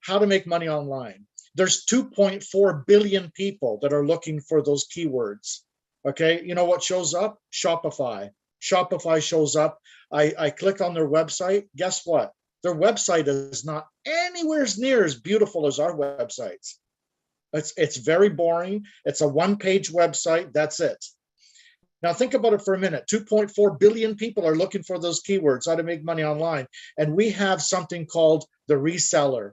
how to make money online. There's 2.4 billion people that are looking for those keywords. Okay, you know what shows up? Shopify. Shopify shows up. I click on their website. Guess what? Their website is not anywhere near as beautiful as our websites. It's very boring. It's a one-page website. That's it. Now think about it for a minute. 2.4 billion people are looking for those keywords, how to make money online. And we have something called the reseller,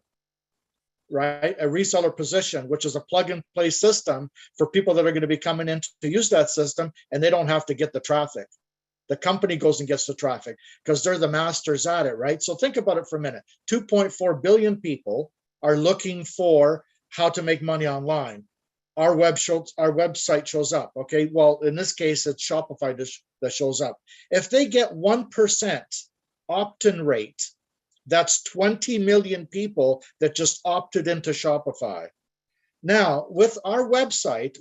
right? A reseller position, which is a plug and play system for people that are going to be coming in to use that system, and they don't have to get the traffic. The company goes and gets the traffic because they're the masters at it, right? So think about it for a minute. 2.4 billion people are looking for how to make money online. Our website shows up, okay? Well, in this case, it's Shopify that shows up. If they get 1% opt-in rate, that's 20 million people that just opted into Shopify. Now, with our website,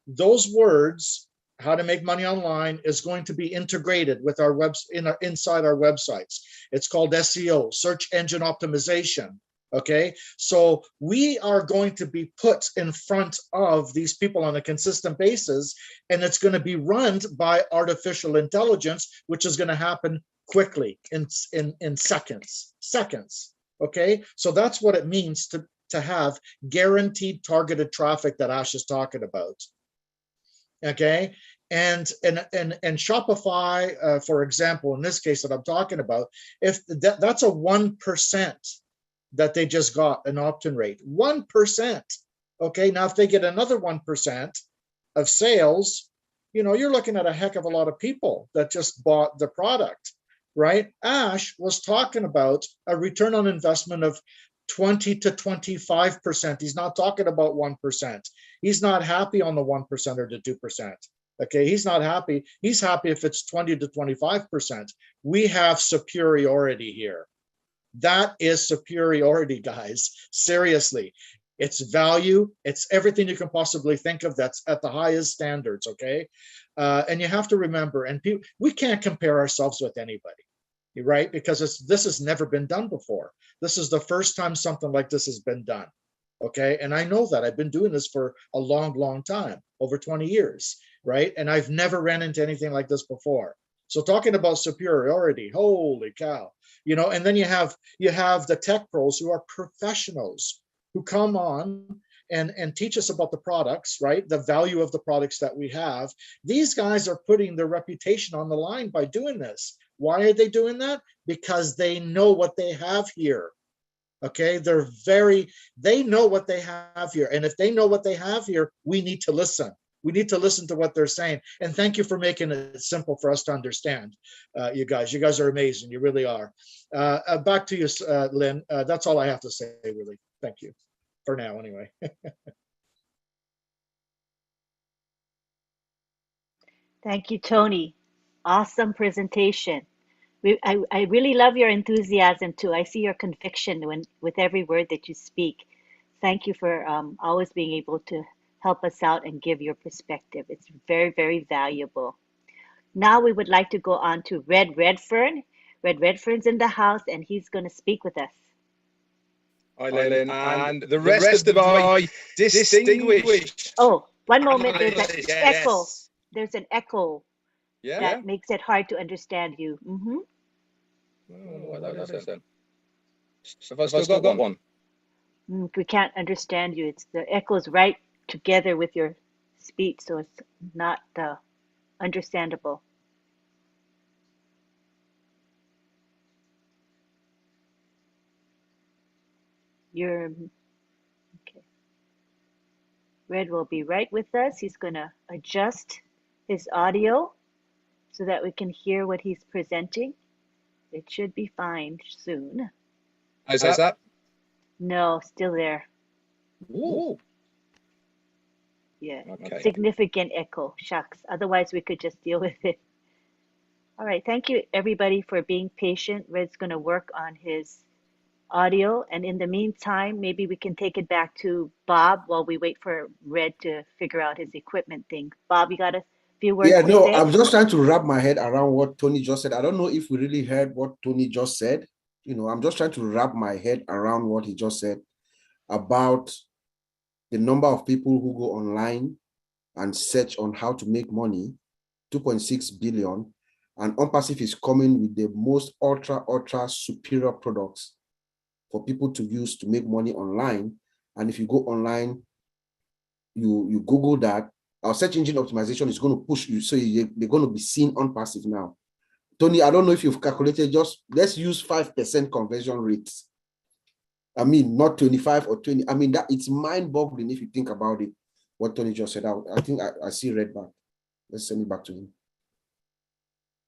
those words how to make money online is going to be integrated with our inside our websites. It's called SEO, search engine optimization. Okay, so we are going to be put in front of these people on a consistent basis, and it's going to be run by artificial intelligence, which is going to happen quickly in seconds. Okay, so that's what it means to have guaranteed targeted traffic that Ash is talking about. Okay, and Shopify, for example, in this case that I'm talking about, if that's a 1% that they just got an opt-in rate, 1%. Okay, now if they get another 1% of sales, you're looking at a heck of a lot of people that just bought the product, right? Ash was talking about a return on investment of 20 to 25%. He's not talking about 1%. He's not happy on the 1% or the 2%. Okay, he's not happy. He's happy if it's 20 to 25%. We have superiority here. That is superiority, guys. Seriously, it's value. It's everything you can possibly think of that's at the highest standards, okay? And you have to remember, and we can't compare ourselves with anybody, right? Because this has never been done before. This is the first time something like this has been done, okay? And I know that. I've been doing this for a long, long time, over 20 years, right? And I've never ran into anything like this before. So talking about superiority, holy cow. And then you have the tech pros who are professionals who come on and teach us about the products, right? The value of the products that we have. These guys are putting their reputation on the line by doing this. Why are they doing that? Because they know what they have here. Okay, they know what they have here. And if they know what they have here, we need to listen. We need to listen to what they're saying. And thank you for making it simple for us to understand, you guys. You guys are amazing. You really are. Back to you, Lynn. That's all I have to say, really. Thank you. For now, anyway. Thank you, Tony. Awesome presentation. I really love your enthusiasm too. I see your conviction with every word that you speak. Thank you for always being able to help us out and give your perspective. It's very, very valuable. Now we would like to go on to Red Redfern. Red Redfern's in the house and he's going to speak with us. Hi, Lynn, and the rest of my distinguished. Oh, one moment. There's an Yes. echo. There's an echo Yeah. that makes it hard to understand you. Mm-hmm. Oh, that is then. Have I still got one? We can't understand you. The echo's right together with your speech, so it's not understandable. Okay. Red will be right with us. He's going to adjust his audio so that we can hear what he's presenting. It should be fine soon. Is that? No, still there. Ooh. Yeah, Okay. significant echo. Shucks. Otherwise, we could just deal with it. All right. Thank you, everybody, for being patient. Red's going to work on his audio. And in the meantime, maybe we can take it back to Bob while we wait for Red to figure out his equipment thing. Bob, you got a few words to say? I'm just trying to wrap my head around what Tony just said. I don't know if we really heard what Tony just said. I'm just trying to wrap my head around what he just said about the number of people who go online and search on how to make money, 2.6 billion, and ONPASSIVE is coming with the most ultra superior products for people to use to make money online. And if you go online, you Google that, our search engine optimization is going to push you, so they're going to be seen ONPASSIVE now. Tony, I don't know if you've calculated, just let's use 5% conversion rates. I mean, not 25 or 20. I mean, that it's mind-boggling if you think about it, what Tony just said. I think I see Red back. Let's send it back to him.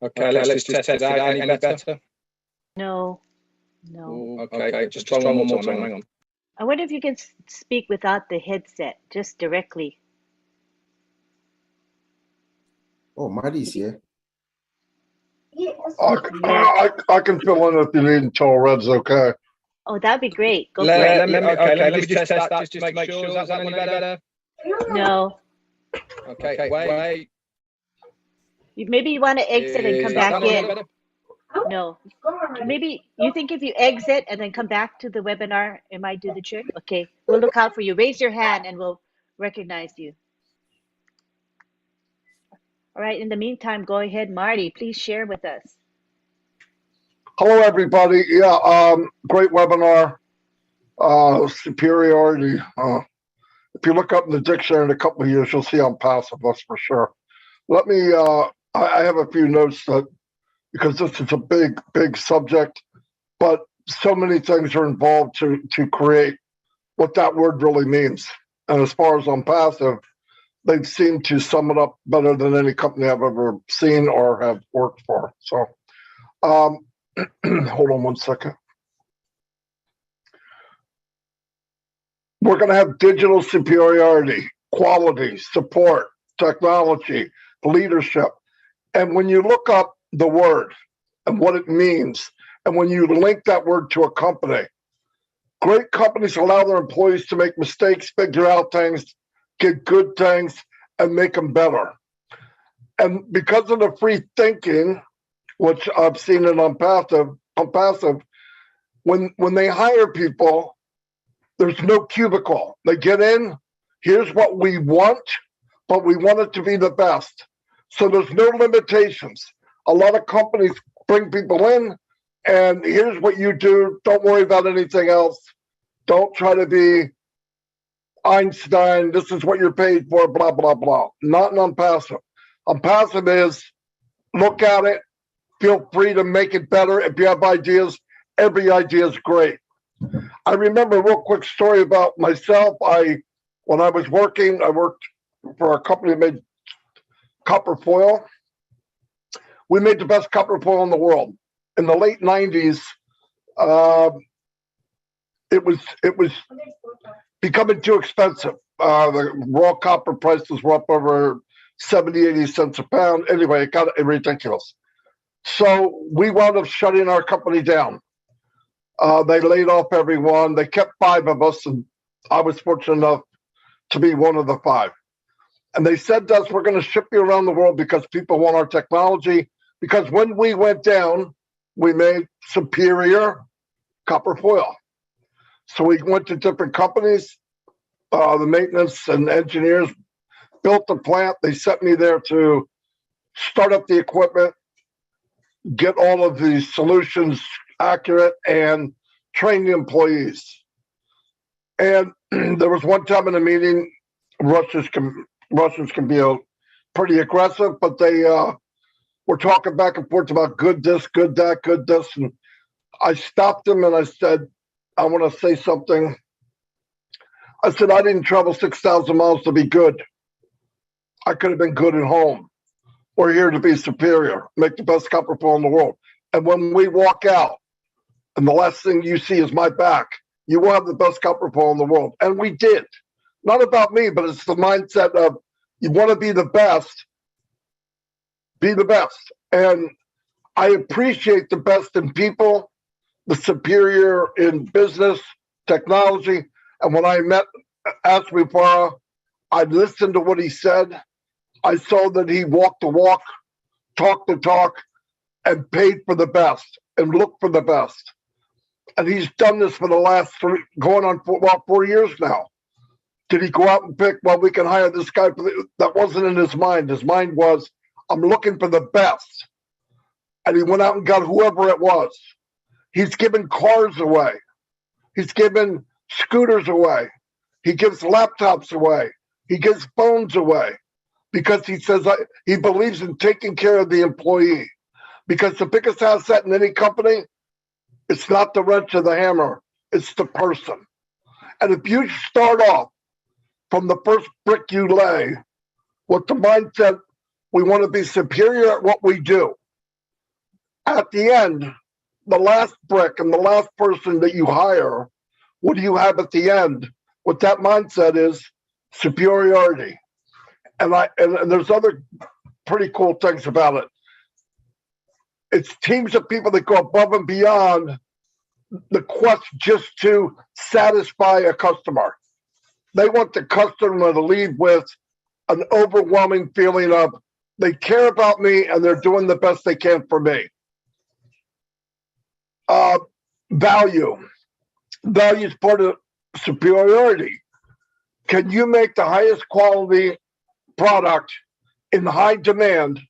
Okay, let's just test it out. Any better? No. Ooh, okay, just try one more time. Hang on. I wonder if you can speak without the headset, just directly. Oh, Marty's here. I can fill in if you need until Red's okay. Oh, that'd be great. Go for Let it. me just test that just to make sure. Is that any better? No. Okay, wait. Maybe you want to exit and come back Is in. that better? No. Maybe you think if you exit and then come back to the webinar, it might do the trick? Okay, we'll look out for you. Raise your hand and we'll recognize you. All right, in the meantime, go ahead, Marty, please share with us. Hello, everybody. Yeah, great webinar. Superiority. If you look up in the dictionary in a couple of years, you'll see I'm passive, that's for sure. Let me, I have a few notes that, because this is a big, big subject, but so many things are involved to create what that word really means. And as far as I'm passive, they seem to sum it up better than any company I've ever seen or have worked for. So, hold on one second. We're going to have digital superiority, quality, support, technology, leadership. And when you look up the word and what it means, and when you link that word to a company, great companies allow their employees to make mistakes, figure out things, get good things, and make them better. And because of the free thinking, which I've seen in ONPASSIVE, when they hire people, there's no cubicle. They get in, here's what we want, but we want it to be the best. So there's no limitations. A lot of companies bring people in, and here's what you do. Don't worry about anything else. Don't try to be Einstein. This is what you're paid for, blah, blah, blah. Not an ONPASSIVE. ONPASSIVE is look at it, feel free to make it better. If you have ideas, every idea is great. I remember a real quick story about myself. When I was working, I worked for a company that made copper foil. We made the best copper foil in the world. In the late 90s, it was becoming too expensive. The raw copper prices were up over 70, 80 cents a pound. Anyway, it got ridiculous. So we wound up shutting our company down. They laid off everyone. They kept 5 of us, and I was fortunate enough to be one of the 5. And they said to us, we're going to ship you around the world because people want our technology. Because when we went down, we made superior copper foil. So we went to different companies. The maintenance and engineers built the plant. They sent me there to start up the equipment, get all of the solutions accurate, and train the employees. And there was one time in a meeting, Russians can be pretty aggressive, but they were talking back and forth about good this, good that, good this. And I stopped them and I said, I want to say something. I said, I didn't travel 6,000 miles to be good. I could have been good at home. We're here to be superior, make the best copper foil in the world. And when we walk out, and the last thing you see is my back, you will have the best copper foil in the world. And we did. Not about me, but it's the mindset of you want to be the best, be the best. And I appreciate the best in people, the superior in business, technology. And when I met Aswipara, I listened to what he said. I saw that he walked the walk, talked the talk, and paid for the best and looked for the best. And he's done this for the last 4 years now. Did he go out and pick, well, we can hire this guy? That wasn't in his mind. His mind was, I'm looking for the best. And he went out and got whoever it was. He's given cars away. He's given scooters away. He gives laptops away. He gives phones away because he says he believes in taking care of the employee. Because the biggest asset in any company, it's not the wrench or the hammer, it's the person. And if you start off from the first brick you lay with the mindset, we want to be superior at what we do, at the end, the last brick and the last person that you hire, what do you have at the end? What that mindset is superiority. And there's other pretty cool things about it. It's teams of people that go above and beyond the quest just to satisfy a customer. They want the customer to leave with an overwhelming feeling of, They care about me, and they're doing the best they can for me. Value. Value is part of superiority. Can you make the highest quality product in high demand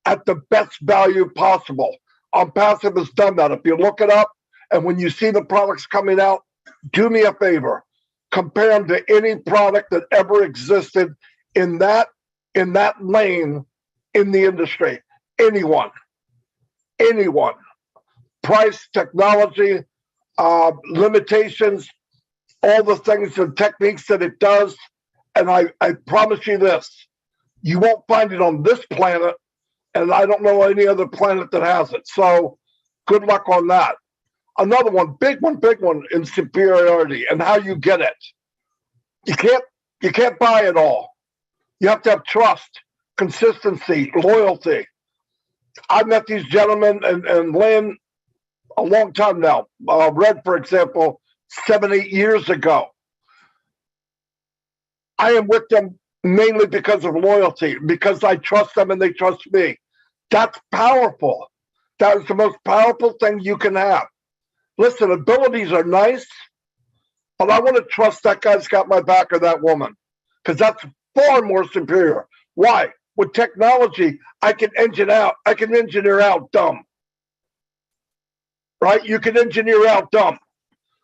at the best value possible? ONPASSIVE has done that. If you look it up, and when you see the products coming out, do me a favor. Compare them to any product that ever existed in that lane in the industry. Anyone. Price, technology, limitations, all the things and techniques that it does. And I promise you this, you won't find it on this planet, and I don't know any other planet that has it. So good luck on that. Another one, big one in superiority and how you get it. You can't buy it all. You have to have trust, consistency, loyalty. I met these gentlemen and Lynn a long time now. Red, for example, 7, 8 years ago. I am with them mainly because of loyalty, because I trust them and they trust me. That's powerful. That is the most powerful thing you can have. Listen, abilities are nice, but I want to trust that guy's got my back or that woman, because that's far more superior. Why? With technology, I can engineer out dumb. Right? You can engineer out dumb,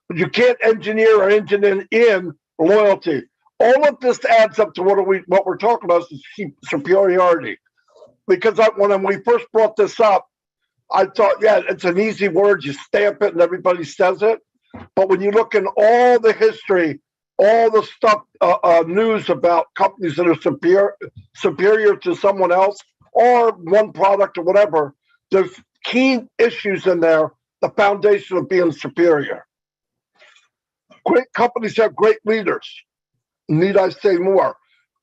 but you can't engineer or engineer in loyalty. All of this adds up to what we're talking about is superiority. Because when we first brought this up, I thought, yeah, it's an easy word. You stamp it and everybody says it. But when you look in all the history, all the stuff, news about companies that are superior to someone else or one product or whatever, there's key issues in there, the foundation of being superior. Great companies have great leaders. Need I say more?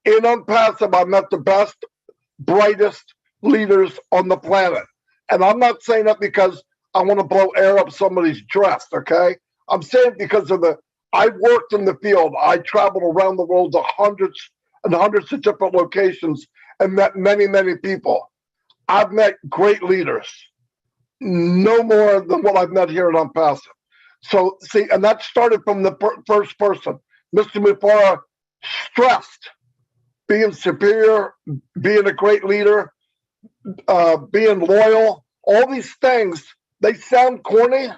In ONPASSIVE, I met the best, brightest leaders on the planet. And I'm not saying that because I want to blow air up somebody's dress, okay? I'm saying because I worked in the field. I traveled around the world to hundreds and hundreds of different locations and met many, many people. I've met great leaders, no more than what I've met here at ONPASSIVE. So, see, and that started from the first person. Mr. Mufara stressed being superior, being a great leader, being loyal. All these things, they sound corny,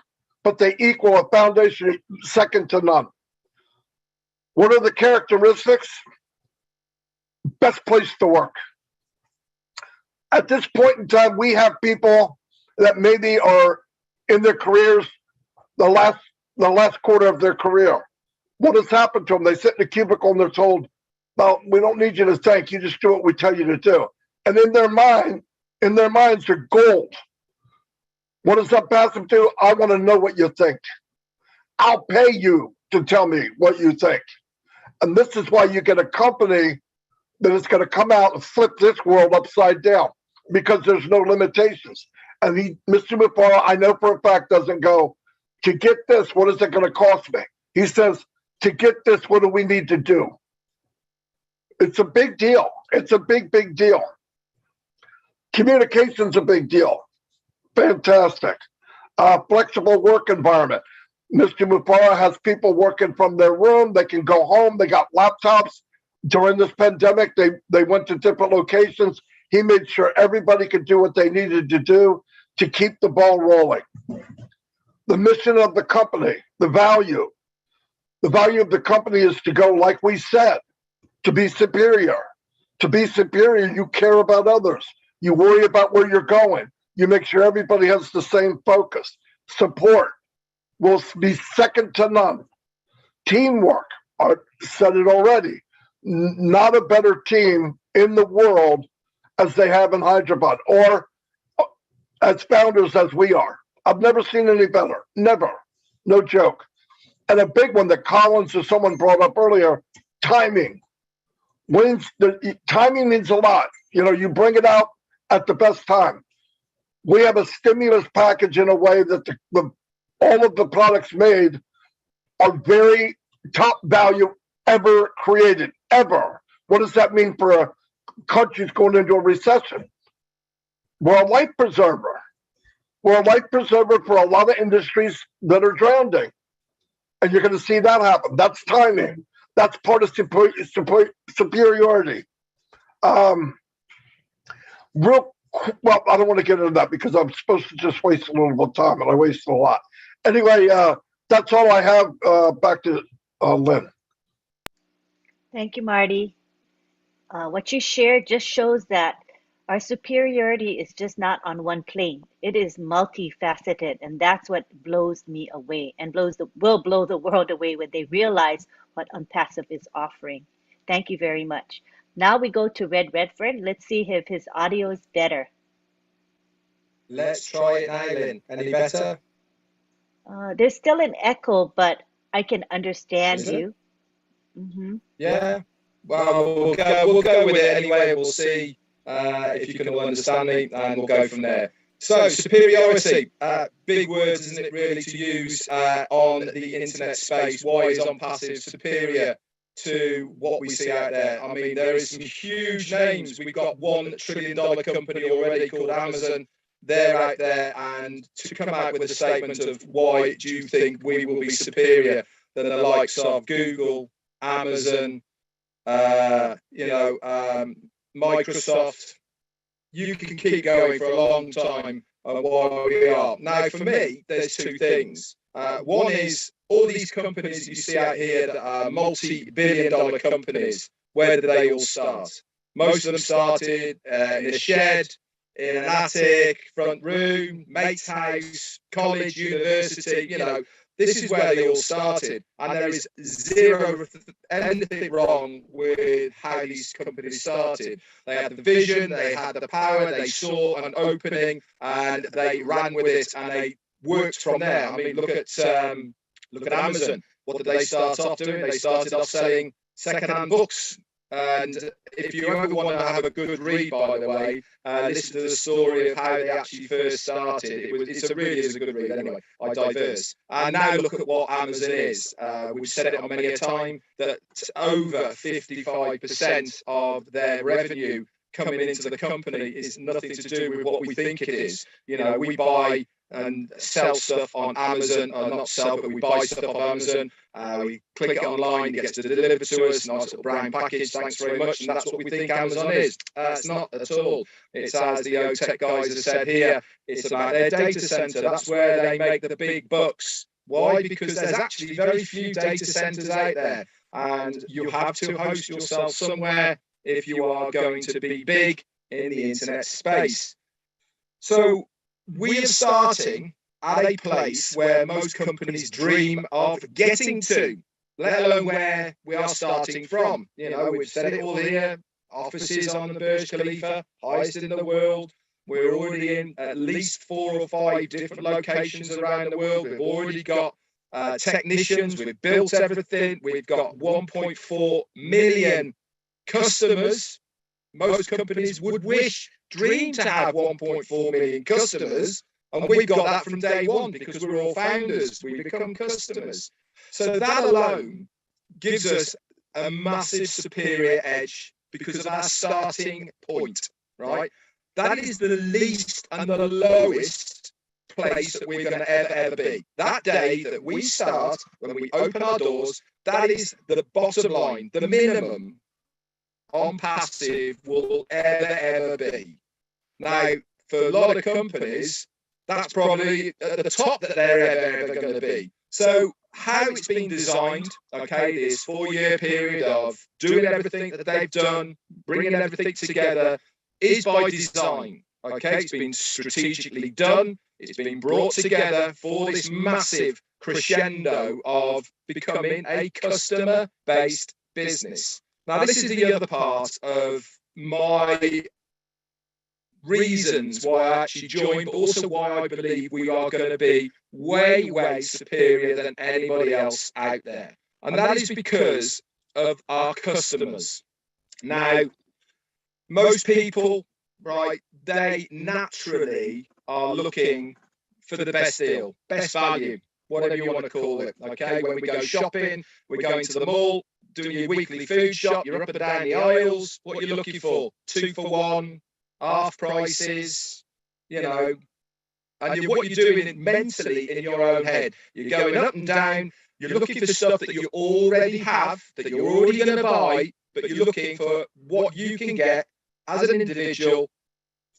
but they equal a foundation second to none. What are the characteristics? Best place to work. At this point in time, we have people that maybe are in their careers the last quarter of their career. What has happened to them? They sit in a cubicle and they're told, well, we don't need you to think, you just do what we tell you to do. And in their minds, they're gold. What does ONPASSIVE do? I want to know what you think. I'll pay you to tell me what you think. And this is why you get a company that is going to come out and flip this world upside down, because there's no limitations. And Mr. Mufara, I know for a fact, doesn't go, to get this, what is it going to cost me? He says, to get this, what do we need to do? It's a big deal. It's a big, big deal. Communication's a big deal. Fantastic. Flexible work environment. Mr. Mufara has people working from their room. They can go home. They got laptops. During this pandemic, they went to different locations. He made sure everybody could do what they needed to do to keep the ball rolling. The mission of the company, the value. The value of the company is to go, like we said, to be superior. To be superior, you care about others. You worry about where you're going. You make sure everybody has the same focus. Support will be second to none. Teamwork, I said it already. Not a better team in the world as they have in Hyderabad, or as founders as we are. I've never seen any better. Never. No joke. And a big one that Collins or someone brought up earlier, timing. Timing means a lot. You know, you bring it out at the best time. We have a stimulus package in a way that all of the products made are very top value ever created, ever. What does that mean for countries going into a recession. We're a life preserver. We're a life preserver for a lot of industries that are drowning. And you're going to see that happen. That's timing. That's part of superiority. Well, I don't want to get into that because I'm supposed to just waste a little bit of time, and I wasted a lot. Anyway, that's all I have. Back to Lynn. Thank you, Marty. What you shared just shows that our superiority is just not on one plane. It is multifaceted, and that's what blows me away and will blow the world away when they realize what ONPASSIVE is offering. Thank you very much. Now we go to Red Redford. Let's see if his audio is better. Let's try it now, Lynn. Any better? There's still an echo, but I can understand Is it? you. Mm-hmm. Yeah. Well, we'll go with it anyway. We'll see if you can all understand me, and we'll go from there. So, superiority, big words, isn't it, really, to use on the internet space. Why is ONPASSIVE superior to what we see out there? I mean, there is some huge names. We've got $1 trillion company already called Amazon. They're out there, and to come out with a statement of why do you think we will be superior than the likes of Google, Amazon, Microsoft. You can keep going for a long time on why we are. Now, for me, there's two things. One is all these companies that you see out here that are multi-billion-dollar companies. Where did they all start? Most of them started in a shed, in an attic, front room, mate's house, college, university, This is where they all started, and there is anything wrong with how these companies started. They had the vision, they had the power, they saw an opening, and they ran with it, and they worked from there. I mean, look at Amazon. What did they start off doing? They started off selling second-hand books. And if you ever want to have a good read, by the way, listen to the story of how they actually first started. It really is a good read. Anyway, I diverse. And now look at what Amazon is. We've said it on many a time that over 55% of their revenue coming into the company is nothing to do with what we think it is. We buy and sell stuff on Amazon, or not sell, but we buy stuff on Amazon. We click it online, it gets delivered to us, nice little brown package, thanks very much, and that's what we think Amazon is. It's not at all. It's, as the OTech guys have said here, it's about their data center. That's where they make the big bucks. Why? Because there's actually very few data centers out there, and you have to host yourself somewhere if you are going to be big in the internet space. So we are starting at a place where most companies dream of getting to, let alone where we are starting from. We've said it all here, offices on the Burj Khalifa, highest in the world. We're already in at least 4 or 5 different locations around the world. We've already got technicians, we've built everything. We've got 1.4 million customers. Most companies would dream to have 1.4 million customers, and we've got that from day one because we're all founders. We become customers. So that alone gives us a massive superior edge because of our starting point, right? That is the least and the lowest place that we're going to ever be. That day that we start, when we open our doors, that is the bottom line, the minimum ONPASSIVE will ever be. Now, for a lot of companies, that's probably at the top that they're ever going to be. So how it's been designed, okay, this 4-year period of doing everything that they've done, bringing everything together, is by design, okay? It's been strategically done. It's been brought together for this massive crescendo of becoming a customer-based business. Now, this is the other part of my reasons why I actually joined, but also why I believe we are going to be way, way superior than anybody else out there. And that is because of our customers. Now, most people, right, they naturally are looking for the best deal, best value, whatever you want to call it, okay? When we go shopping, we're going to the mall, doing your weekly food shop, you're up and down the aisles, what you're looking for, 2 for 1, half prices, you know, and what you're doing mentally in your own head. You're going up and down, you're looking for stuff that you already have, that you're already going to buy, but you're looking for what you can get as an individual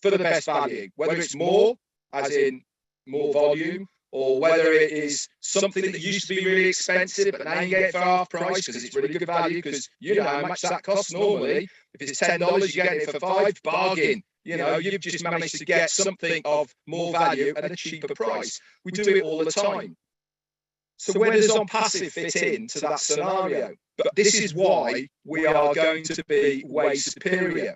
for the best value, whether it's more, as in more volume, or whether it is something that used to be really expensive, but now you get it for half price because it's really good value, because you know how much that costs normally. If it's $10, you're getting it for 5, bargain. You know, you've just managed to get something of more value at a cheaper price. We do it all the time. So where does ONPASSIVE fit into that scenario? But this is why we are going to be way superior.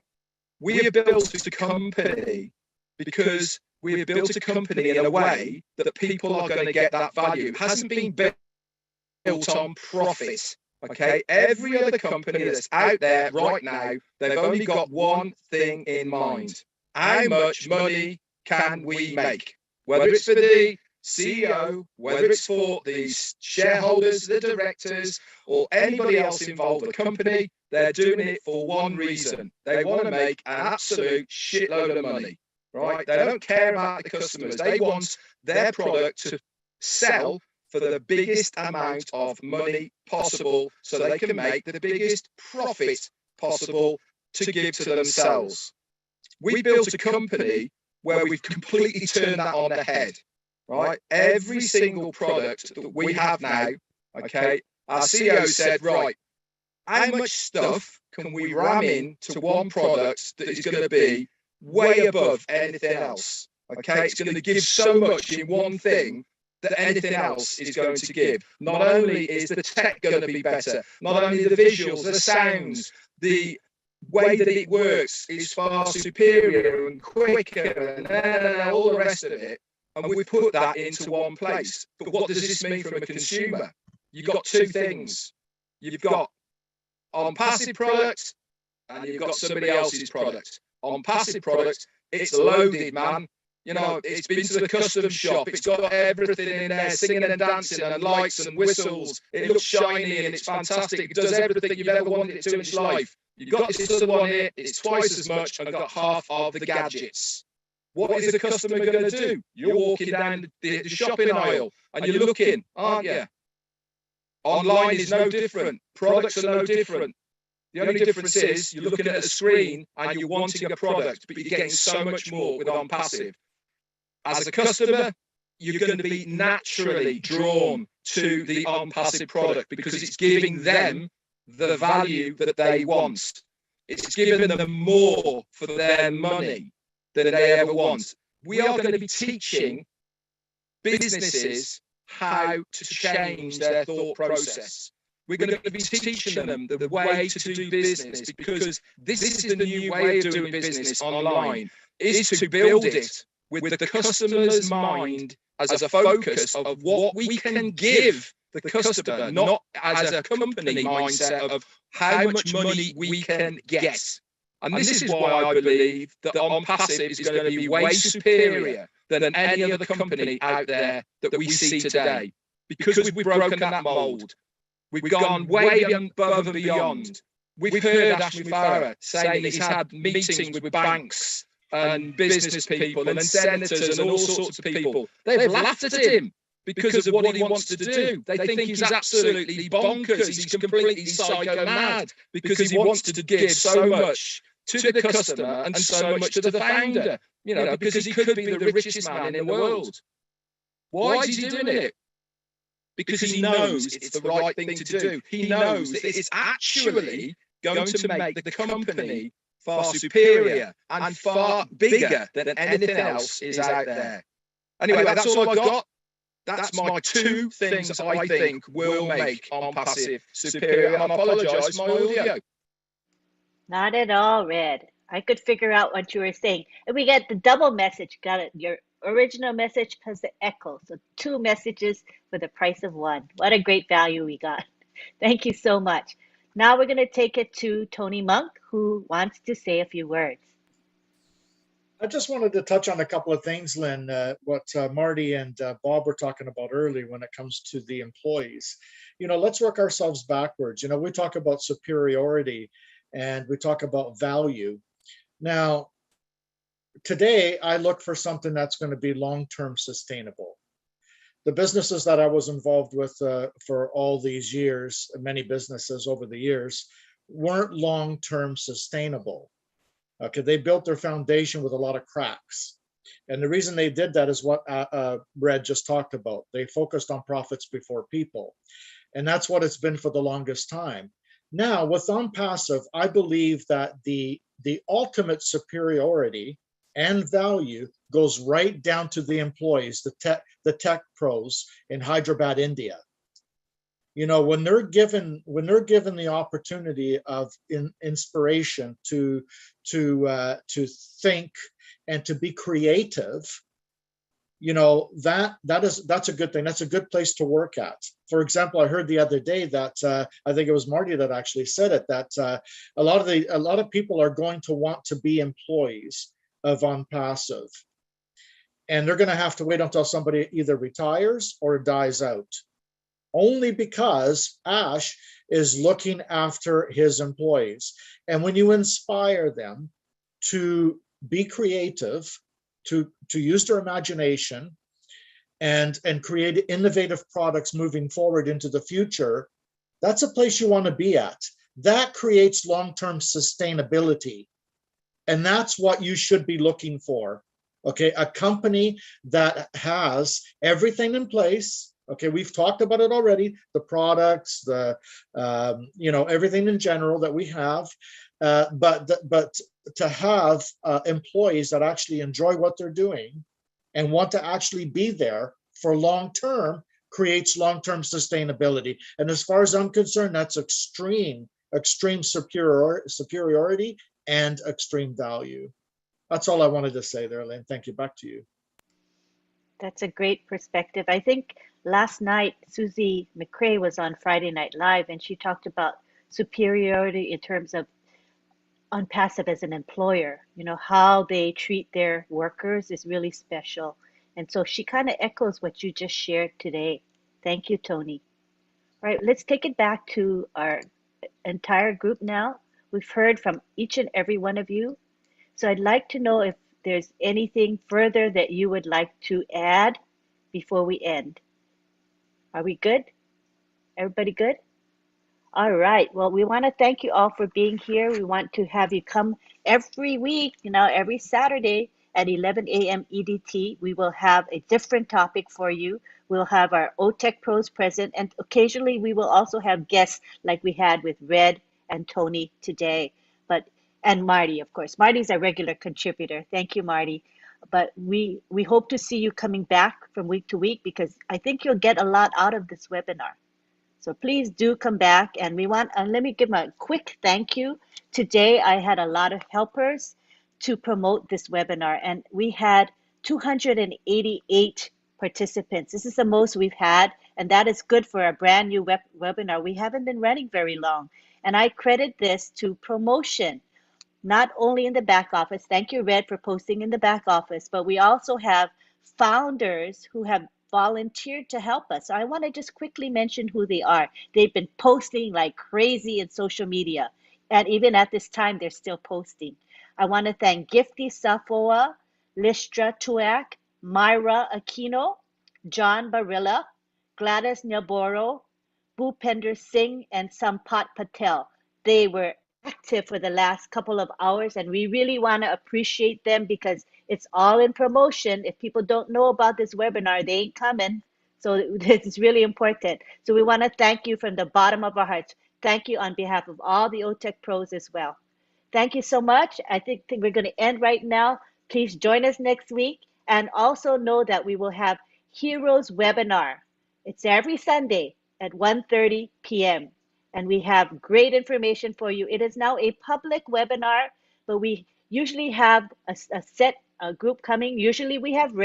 We have built a company because we have built a company in a way that people are going to get that value. It hasn't been built on profit. Okay, every other company that's out there right now, they've only got one thing in mind. How much money can we make? Whether it's for the CEO, whether it's for the shareholders, the directors, or anybody else involved in the company, they're doing it for one reason. They want to make an absolute shitload of money, right? They don't care about the customers. They want their product to sell for the biggest amount of money possible so they can make the biggest profit possible to give to themselves. We built a company where we've completely turned that on the head, right? Every single product that we have now, okay, our CEO said, right, how much stuff can we ram into one product that is going to be way above anything else? Okay, it's going to give so much in one thing that anything else is going to give. Not only is the tech going to be better, not only the visuals, the sounds, the way that it works is far superior and quicker and all the rest of it. And we've put that into one place. But what does this mean from a consumer? You've got two things. You've got ONPASSIVE products and you've got somebody else's product. ONPASSIVE products, it's loaded, man. You know, it's been to the custom shop. It's got everything in there, singing and dancing and lights and whistles. It looks shiny and it's fantastic. It does everything you've ever wanted it to in its life. You've got this other one here. It's twice as much and got half of the gadgets. What is the customer going to do? You're walking down the shopping aisle and you're looking, aren't you? Online is no different. Products are no different. The only difference is you're looking at a screen and you're wanting a product, but you're getting so much more with ONPASSIVE. As a customer, you're going to be naturally drawn to the ONPASSIVE product because it's giving them the value that they want. It's giving them more for their money than they ever want. We are going to be teaching businesses how to change their thought process. We're going to be teaching them the way to do business because this is the new way of doing business online, is to build it with the customer's mind as a focus of what we can give the customer, not as a company mindset of how much money we can get. And this is why I believe that ONPASSIVE is going to be way superior than any other company out there that we see today, because we've broken that mold. We've gone way above and beyond. We've heard Ashmi Farah saying that he's had meetings with banks and business people and senators and all sorts of people. They've laughed at him because of what he wants to do. They think he's absolutely bonkers. He's completely psycho mad because he wants to give so much to the customer and so much to the founder, you know, because he could be the richest man in the world. Why is he doing it? Because he knows it's the right thing to do. He knows that it's actually going to make the company far superior and far bigger than anything else is out there. Anyway, that's all I've got. That's my two things that I think will make ONPASSIVE superior. And I apologise for my audio. Not at all, Red. I could figure out what you were saying. And we get the double message. Got it. Your original message plus the echo. So 2 messages for the price of 1. What a great value we got. Thank you so much. Now we're going to take it to Tony Monk, who wants to say a few words. I just wanted to touch on a couple of things, Lynn, what Marty and Bob were talking about earlier when it comes to the employees. Let's work ourselves backwards. We talk about superiority and we talk about value. Now, today, I look for something that's going to be long-term sustainable. The businesses that I was involved with for all these years, many businesses over the years, weren't long-term sustainable. Okay, they built their foundation with a lot of cracks. And the reason they did that is what Red just talked about. They focused on profits before people. And that's what it's been for the longest time. Now, with ONPASSIVE, I believe that the ultimate superiority and value goes right down to the employees, the tech pros in Hyderabad, India. When they're given the opportunity of inspiration to think and to be creative, that's a good thing. That's a good place to work at. For example, I heard the other day that I think it was Marty that actually said it, that a lot of people are going to want to be employees of ONPASSIVE, and they're going to have to wait until somebody either retires or dies out, only because Ash is looking after his employees. And when you inspire them to be creative, to use their imagination and create innovative products moving forward into the future, that's a place you want to be at. That creates long-term sustainability. And that's what you should be looking for. Okay, a company that has everything in place. Okay, we've talked about it already, the products, the everything in general that we have, but to have employees that actually enjoy what they're doing and want to actually be there for long term creates long-term sustainability. And as far as I'm concerned, that's extreme superiority and extreme value. That's all I wanted to say there, Lynn. Thank you. Back to you. That's a great perspective. I think last night, Susie McCrae was on Friday Night Live, and she talked about superiority in terms of ONPASSIVE as an employer. How they treat their workers is really special. And so she kind of echoes what you just shared today. Thank you, Tony. All right, let's take it back to our entire group now. We've heard from each and every one of you. So I'd like to know if there's anything further that you would like to add before we end. Are we good? Everybody good? All right. Well, we want to thank you all for being here. We want to have you come every week, every Saturday at 11 a.m. EDT. We will have a different topic for you. We'll have our OTech pros present, and occasionally we will also have guests like we had with Red and Tony today. And Marty, of course. Marty's a regular contributor. Thank you, Marty. But we hope to see you coming back from week to week, because I think you'll get a lot out of this webinar. So please do come back, and let me give a quick thank you. Today I had a lot of helpers to promote this webinar, and we had 288 participants. This is the most we've had, and that is good for a brand new webinar. We haven't been running very long, and I credit this to promotion, not only in the back office. Thank you, Red, for posting in the back office, but we also have founders who have volunteered to help us. So I want to just quickly mention who they are. They've been posting like crazy in social media, and even at this time, they're still posting. I want to thank Gifty Safoa, Listra Tuak, Myra Aquino, John Barilla, Gladys Nyaboro, Bhupender Singh, and Sampat Patel. They were active for the last couple of hours, and we really want to appreciate them because it's all in promotion. If people don't know about this webinar, they ain't coming. So this is really important. So we want to thank you from the bottom of our hearts. Thank you on behalf of all the OTech pros as well. Thank you so much. I think we're going to end right now. Please join us next week, and also know that we will have Heroes webinar. It's every Sunday at 1:30 p.m. and we have great information for you. It is now a public webinar, but we usually have a set group coming. Usually we have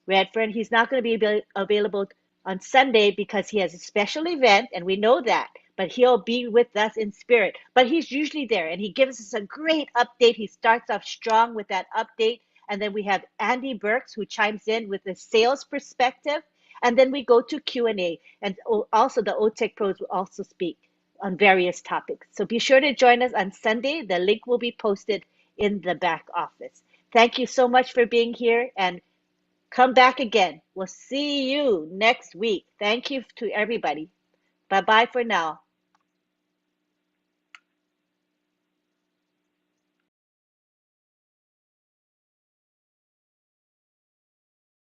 Redfern. He's not going to be available on Sunday because he has a special event, and we know that, but he'll be with us in spirit. But he's usually there, and he gives us a great update. He starts off strong with that update And then we have Andy Burks, who chimes in with the sales perspective. And then we go to Q&A. And also the OTech pros will also speak on various topics. So be sure to join us on Sunday. The link will be posted in the back office. Thank you so much for being here, and come back again. We'll see you next week. Thank you to everybody. Bye-bye for now.